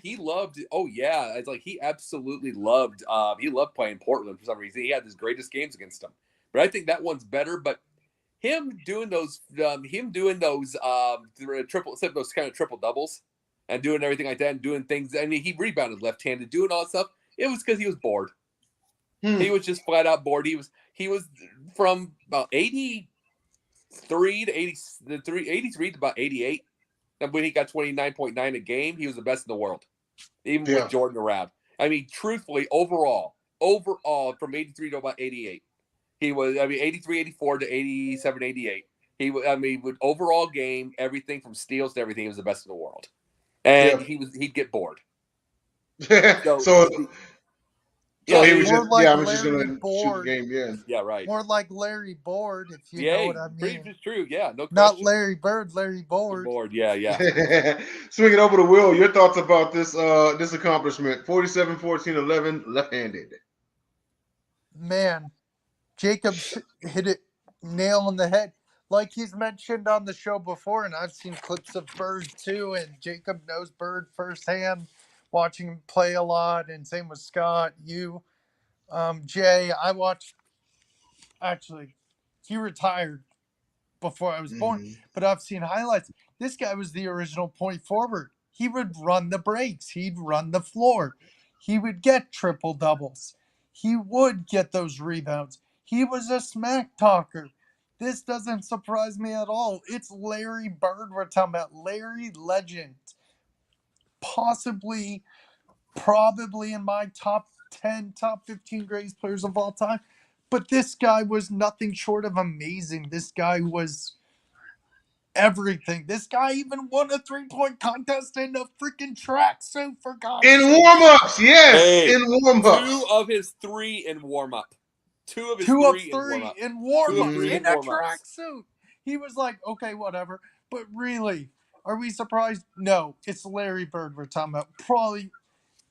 He loved. Oh yeah. It's like he absolutely loved. He loved playing Portland for some reason. He had his greatest games against them. But I think that one's better. But him doing those triple doubles and doing everything like that and doing things. I mean, he rebounded left-handed, doing all that stuff. It was because he was bored. He was just flat out bored. He was from about 83 to about 88. And when he got 29.9 a game, he was the best in the world, even with Jordan around. I mean, truthfully, overall, from 83 to about 88. He was, 83, 84 to 87, 88. With overall game, everything from steals to everything, he was the best in the world. And he'd get bored. He was just going to shoot the game, Yeah, right. More like Larry Board, if you know what I mean. Pretty true, yeah, no question. Not Larry Bird, Larry Board. Yeah. Swinging over to Will, your thoughts about this accomplishment. 47, 14, 11, left-handed. Man, Jacob hit it nail on the head. Like he's mentioned on the show before, and I've seen clips of Bird too, and Jacob knows Bird firsthand, watching him play a lot, and same with Scott, you. Jay, he retired before I was born, but I've seen highlights. This guy was the original point forward. He would run the breaks. He'd run the floor. He would get triple doubles. He would get those rebounds. He was a smack talker. This doesn't surprise me at all. It's Larry Bird we're talking about. Larry Legend. Probably in my top 10, top 15 greatest players of all time. But this guy was nothing short of amazing. This guy was everything. This guy even won a 3-point contest in a freaking tracksuit, for God's sake. In warm-ups, yes. Hey, in warm-ups. 2 of his 3 in warm-up. 2 of his 2 of 3 3 in warm-up. in 2 of warm-up 3 in in a warm-ups. tracksuit. He was like, okay, whatever. But really, are we surprised? No, it's Larry Bird we're talking about. Probably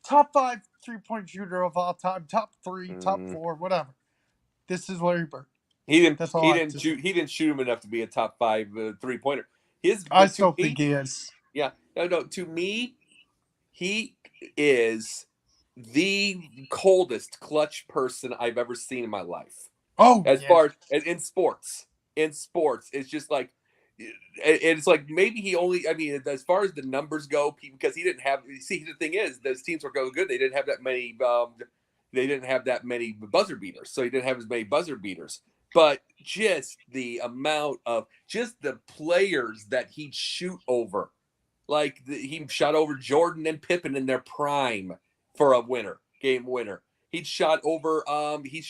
top 5 3-point shooter of all time, top 3, top 4, whatever. This is Larry Bird. He didn't. That's all He I have didn't to shoot. say. He didn't shoot him enough to be a top 5 3-pointer. I still think he is. Yeah. No. To me, he is the coldest clutch person I've ever seen in my life. Oh, As yeah. far as in sports, it's just like, it's like maybe he only. I mean, as far as the numbers go, because he didn't have. See, the thing is, those teams were going good. They didn't have that many. They didn't have that many buzzer beaters, so he didn't have as many buzzer beaters. But just the amount of just the players that he'd shoot over, like he shot over Jordan and Pippen in their prime for a game winner. He'd shot over Akeem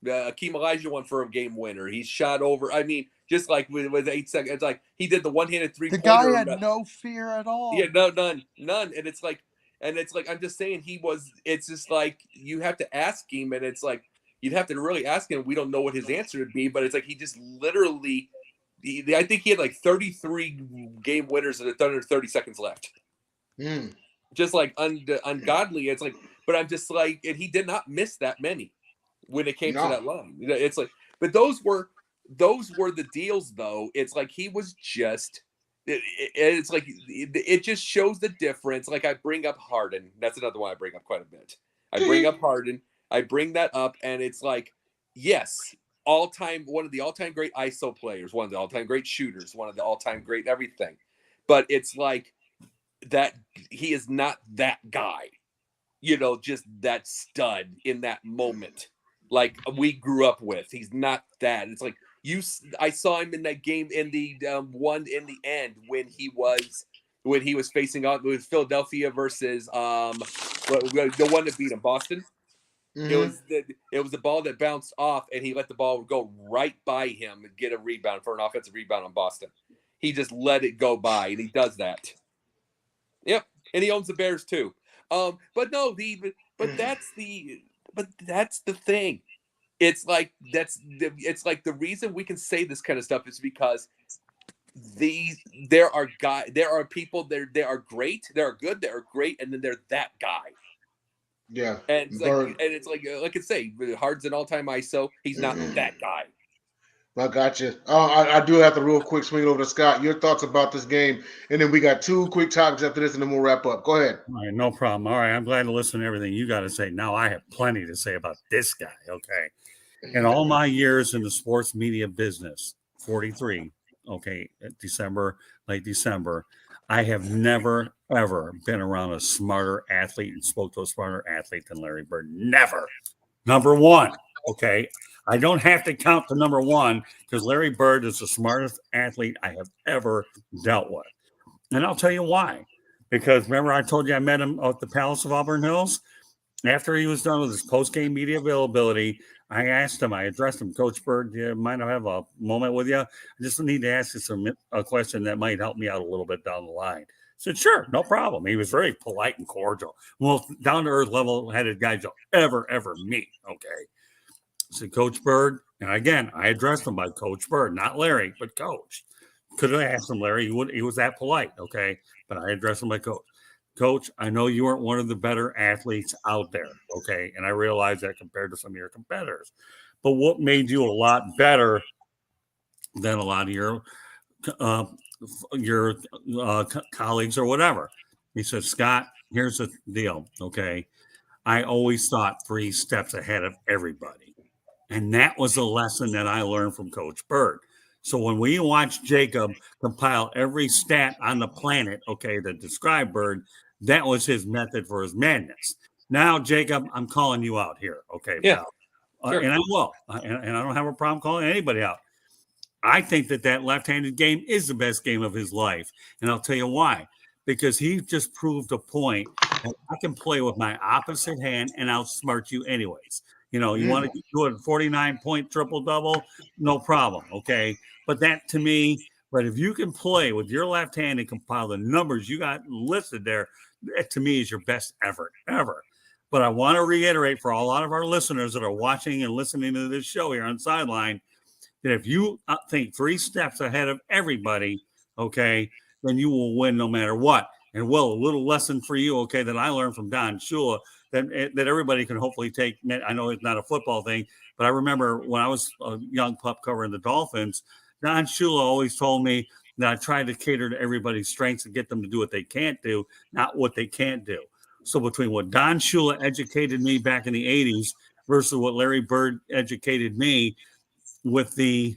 Olajuwon for a game winner. He shot over. I mean, just like with 8 seconds, it's like he did the one-handed three-pointer. The guy had no fear at all. Yeah, no, none. And it's like I'm just saying it's just like you have to ask him, and it's like you'd have to really ask him. We don't know what his answer would be, but it's like he just literally. I think he had like 33 game winners and under 30 seconds left. Just like ungodly. It's like, but I'm just like, and he did not miss that many when it came to that line. It's like, but those were the deals, though. It's like he was just. It's like it just shows the difference. Like I bring up Harden. That's another one I bring up quite a bit. I bring up Harden. I bring that up, and it's like, yes, one of the all-time great ISO players, one of the all-time great shooters, one of the all-time great everything. But it's like that he is not that guy, just that stud in that moment, like we grew up with. He's not that. It's like I saw him in that game in the one in the end when he was facing off with Philadelphia versus the one that beat him, Boston. Mm-hmm. It was the ball that bounced off, and he let the ball go right by him and get a rebound for an offensive rebound on Boston. He just let it go by, and he does that. Yep, and he owns the Bears too. But that's the thing. It's like the reason we can say this kind of stuff is because there are people there are great, there are good, there are great, and then they're that guy. Yeah, and it's like I say, Harden's an all-time ISO. He's not that guy. I got you. I do have to real quick swing over to Scott. Your thoughts about this game, and then we got 2 quick topics after this, and then we'll wrap up. Go ahead. All right, no problem. All right, I'm glad to listen to everything you got to say. Now I have plenty to say about this guy. Okay, in all my years in the sports media business, 43. Okay, late December. I have never, ever been around a smarter athlete and spoke to a smarter athlete than Larry Bird. Never. Number 1. Okay. I don't have to count to number 1 because Larry Bird is the smartest athlete I have ever dealt with. And I'll tell you why. Because remember I told you I met him at the Palace of Auburn Hills? After he was done with his post-game media availability, I addressed him, Coach Bird, do you mind I have a moment with you? I just need to ask you a question that might help me out a little bit down the line. I said, sure, no problem. He was very polite and cordial. Well, down-to-earth, level-headed guys you'll ever meet, okay? I said, Coach Bird, and again, I addressed him by Coach Bird, not Larry, but Coach. Could have asked him Larry. He was that polite, okay? But I addressed him by Coach. Coach, I know you weren't one of the better athletes out there, okay? And I realize that compared to some of your competitors. But what made you a lot better than a lot of your colleagues or whatever? He said, Scott, here's the deal, okay? I always thought 3 steps ahead of everybody. And that was a lesson that I learned from Coach Bird. So when we watch Jacob compile every stat on the planet, okay, that describe Bird, that was his method for his madness. Now, Jacob, I'm calling you out here, okay? Yeah, sure. And I will. And I don't have a problem calling anybody out. I think that left-handed game is the best game of his life. And I'll tell you why. Because he just proved a point I can play with my opposite hand and outsmart you anyways. You know, you want to do a 49-point triple-double, no problem, okay? But that to me, but if you can play with your left hand and compile the numbers you got listed there, that to me is your best effort ever. But I want to reiterate for a lot of our listeners that are watching and listening to this show here on Sideline, that if you think 3 steps ahead of everybody, okay, then you will win no matter what. And Will, a little lesson for you, okay, that I learned from Don Shula that everybody can hopefully take. I know it's not a football thing, but I remember when I was a young pup covering the Dolphins, Don Shula always told me that I tried to cater to everybody's strengths and get them to do what they can't do, not what they can't do. So between what Don Shula educated me back in the 80s versus what Larry Bird educated me with his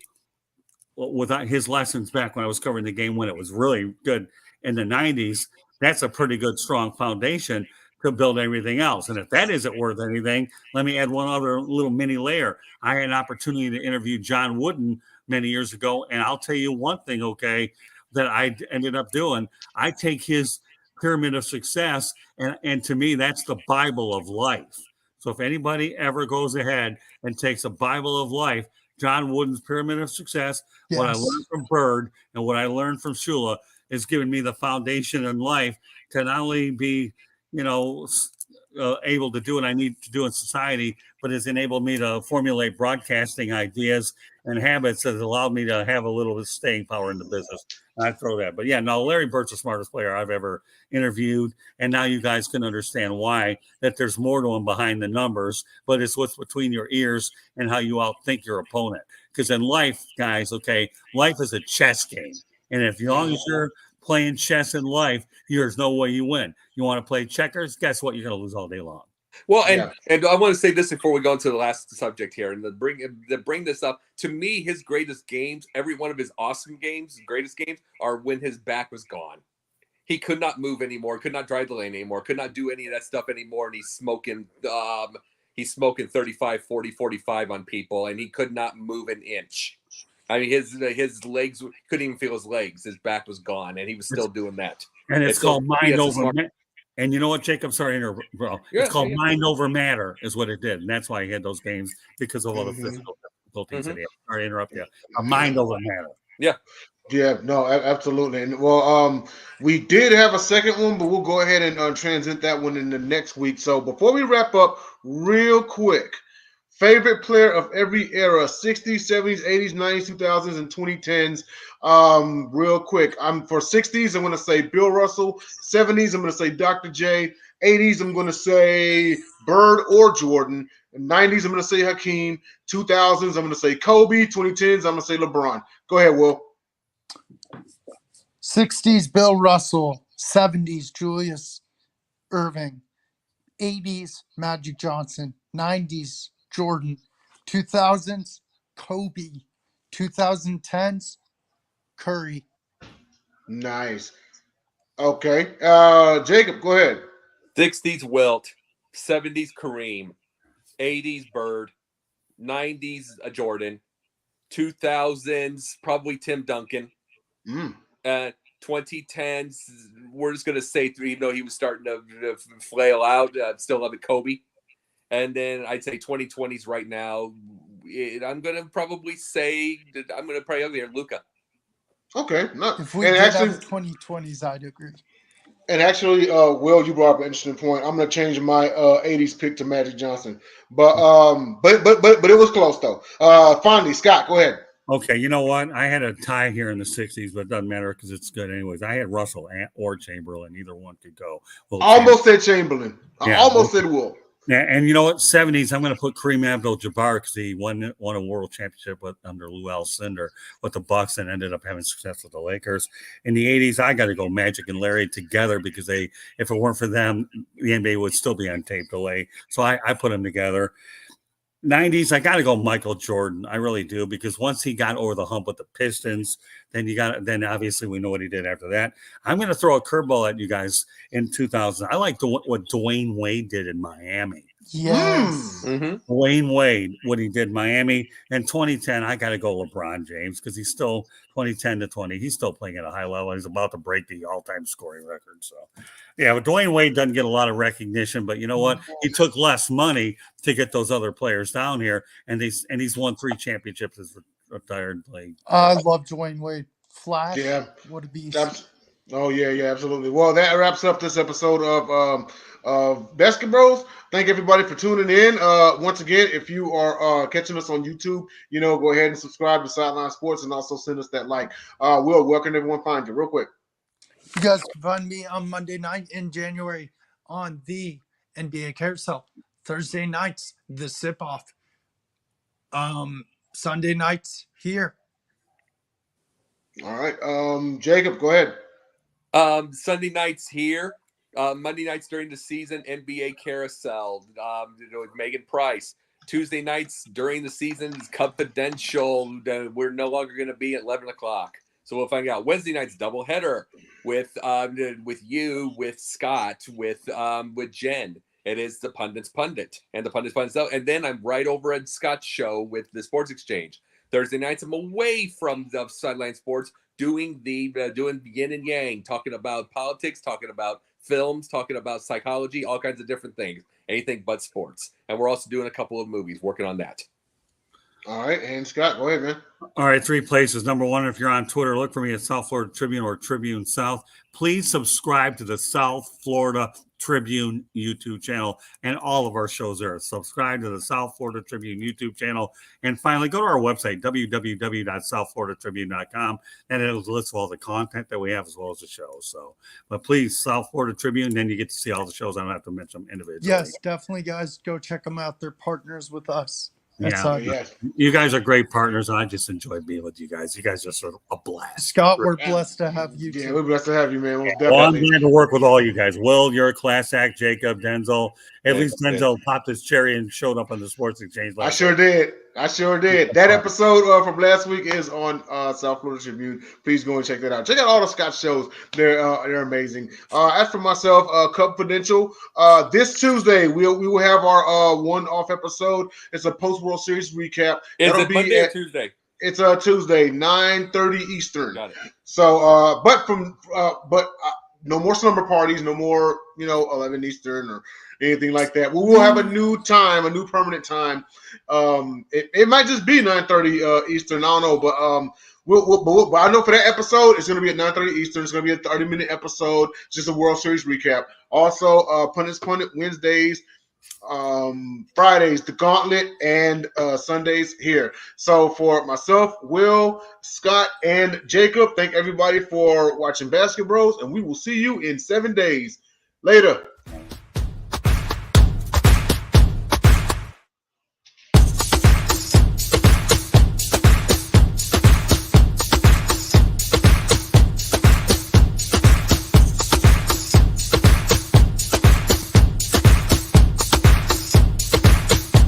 lessons back when I was covering the game when it was really good in the 90s, that's a pretty good, strong foundation to build everything else. And if that isn't worth anything, let me add one other little mini layer. I had an opportunity to interview John Wooden many years ago, and I'll tell you one thing, okay, that I ended up doing. I take his pyramid of success, and to me, that's the Bible of life. So if anybody ever goes ahead and takes a Bible of life, John Wooden's pyramid of success, what I learned from Bird and what I learned from Shula is giving me the foundation in life to not only be, able to do what I need to do in society, but has enabled me to formulate broadcasting ideas and habits that allowed me to have a little bit of staying power in the business. I throw that. But yeah, no, Larry Bird's the smartest player I've ever interviewed. And now you guys can understand why, that there's more to him behind the numbers, but it's what's between your ears and how you outthink your opponent. Because in life, guys, okay, life is a chess game. And if as long as you're playing chess in life, there's no way you win. You want to play checkers? Guess what? You're going to lose all day long. Well, and I want to say this before we go into the last subject here, and to bring this up. To me, his greatest games, every one of his awesome games, greatest games, are when his back was gone. He could not move anymore, could not drive the lane anymore, could not do any of that stuff anymore, and he's smoking 35, 40, 45 on people, and he could not move an inch. I mean, his legs couldn't even feel his legs. His back was gone, and he was still doing that. And it's called mind over. And you know what, Jacob? Sorry, bro. It's called mind over matter, is what it did, and that's why he had those games because of all the physical difficulties that he had. Sorry to interrupt you. A mind over matter. Yeah. Yeah, no, absolutely. And we did have a second one, but we'll go ahead and transit that one in the next week. So before we wrap up, real quick, favorite player of every era, 60s, 70s, 80s, 90s, 2000s, and 2010s. Real quick, for 60s, I'm going to say Bill Russell. 70s, I'm going to say Dr. J. 80s, I'm going to say Bird or Jordan. 90s, I'm going to say Hakeem. 2000s, I'm going to say Kobe. 2010s, I'm going to say LeBron. Go ahead, Will. 60s, Bill Russell. 70s, Julius Irving. 80s, Magic Johnson. 90s, Jordan. 2000s, Kobe. 2010s, Curry. Nice. Okay. Jacob, go ahead. 60s, Wilt. 70s, Kareem. 80s, Bird. 90s, Jordan. 2000s, probably Tim Duncan. 2010s, we're just going to say, even though he was starting to flail out, still love it, Kobe. And then I'd say 2020s right now, I'm going to probably say, I'm going to probably over here, Luka. Okay. If we did have 2020s, I'd agree. And actually, Will, you brought up an interesting point. I'm going to change my 80s pick to Magic Johnson. But it was close, though. Finally, Scott, go ahead. Okay, you know what? I had a tie here in the 60s, but it doesn't matter because it's good anyways. I had Russell or Chamberlain. Either one could go. Almost said Chamberlain. I almost said Will. Yeah, and you know what? 70s, I'm going to put Kareem Abdul-Jabbar because he won a world championship under Lou Alcindor with the Bucks and ended up having success with the Lakers. In the 80s, I got to go Magic and Larry together because if it weren't for them, the NBA would still be on tape delay. So I put them together. 90s, I got to go Michael Jordan. I really do, because once he got over the hump with the Pistons, then obviously we know what he did after that. I'm going to throw a curveball at you guys in 2000. I like what Dwayne Wade did in Miami. Yes. Dwayne Wade, what he did Miami in 2010. I got to go LeBron James because he's still 2010 to 20. He's still playing at a high level. He's about to break the all-time scoring record. So, yeah, but Dwayne Wade doesn't get a lot of recognition. But you know what? He took less money to get those other players down here, and he's won 3 championships as retired playing. I love Dwayne Wade. Flash. Yeah. What a beast. Oh yeah, absolutely. Well, that wraps up this episode of Basketbros. Thank everybody for tuning in. Once again, if you are catching us on YouTube, go ahead and subscribe to Sideline Sports and also send us that like. Will, where can everyone find you? Real quick. You guys can find me on Monday night in January on the NBA Carousel. Thursday nights, the Sip Off. Sunday nights here. All right. Jacob, go ahead. Sunday nights here. Monday nights during the season, NBA Carousel with Megan Price. Tuesday nights during the season is confidential. We're no longer going to be at 11 o'clock. So we'll find out. Wednesday nights, doubleheader with you, with Scott, with Jen. It is the Pundit's Pundit and the Pundit's Pundit. And then I'm right over at Scott's show with the Sports Exchange. Thursday nights, I'm away from the Sideline Sports doing yin and yang, talking about politics, talking about films, talking about psychology, all kinds of different things, anything but sports. And we're also doing a couple of movies, working on that. All right, and Scott, go ahead, man. All right, 3 places. Number 1, if you're on Twitter, look for me at South Florida Tribune or Tribune South. Please subscribe to the South Florida Tribune YouTube channel and all of our shows there. Subscribe to the South Florida Tribune YouTube channel. And finally, go to our website, www.southfloridatribune.com, and it'll list all the content that we have as well as the shows. So, but please, South Florida Tribune, then you get to see all the shows. I don't have to mention them individually. Yes, definitely, guys. Go check them out. They're partners with us. You guys are great partners, and I just enjoy being with you guys. You guys are sort of a blast. Scott, we're blessed to have you. Yeah, we're blessed to have you, man. Well, I'm glad to work with all you guys. Will, you're a class act. Jacob, Denzel. At least Denzel popped his cherry and showed up on the Sports Exchange. I sure did. That episode from last week is on South Florida Tribune. Please go and check that out. Check out all the Scott shows. They're amazing. As for myself, Confidential. This Tuesday we will have our one-off episode. It's a post-World Series recap. Is it Monday or Tuesday? It's Tuesday, 9:30 Eastern. Got it. So, but no more slumber parties, no more 11 Eastern or anything like that. We will have a new time, a new permanent time. It might just be 9:30 Eastern. I don't know, but but I know for that episode, it's going to be at 9:30 Eastern. It's going to be a 30-minute episode, just a World Series recap. Also, Pundit's Pundit Wednesdays, Fridays, the Gauntlet, and Sundays here. So for myself, Will, Scott, and Jacob, thank everybody for watching Basketbros, and we will see you in 7 days. Later.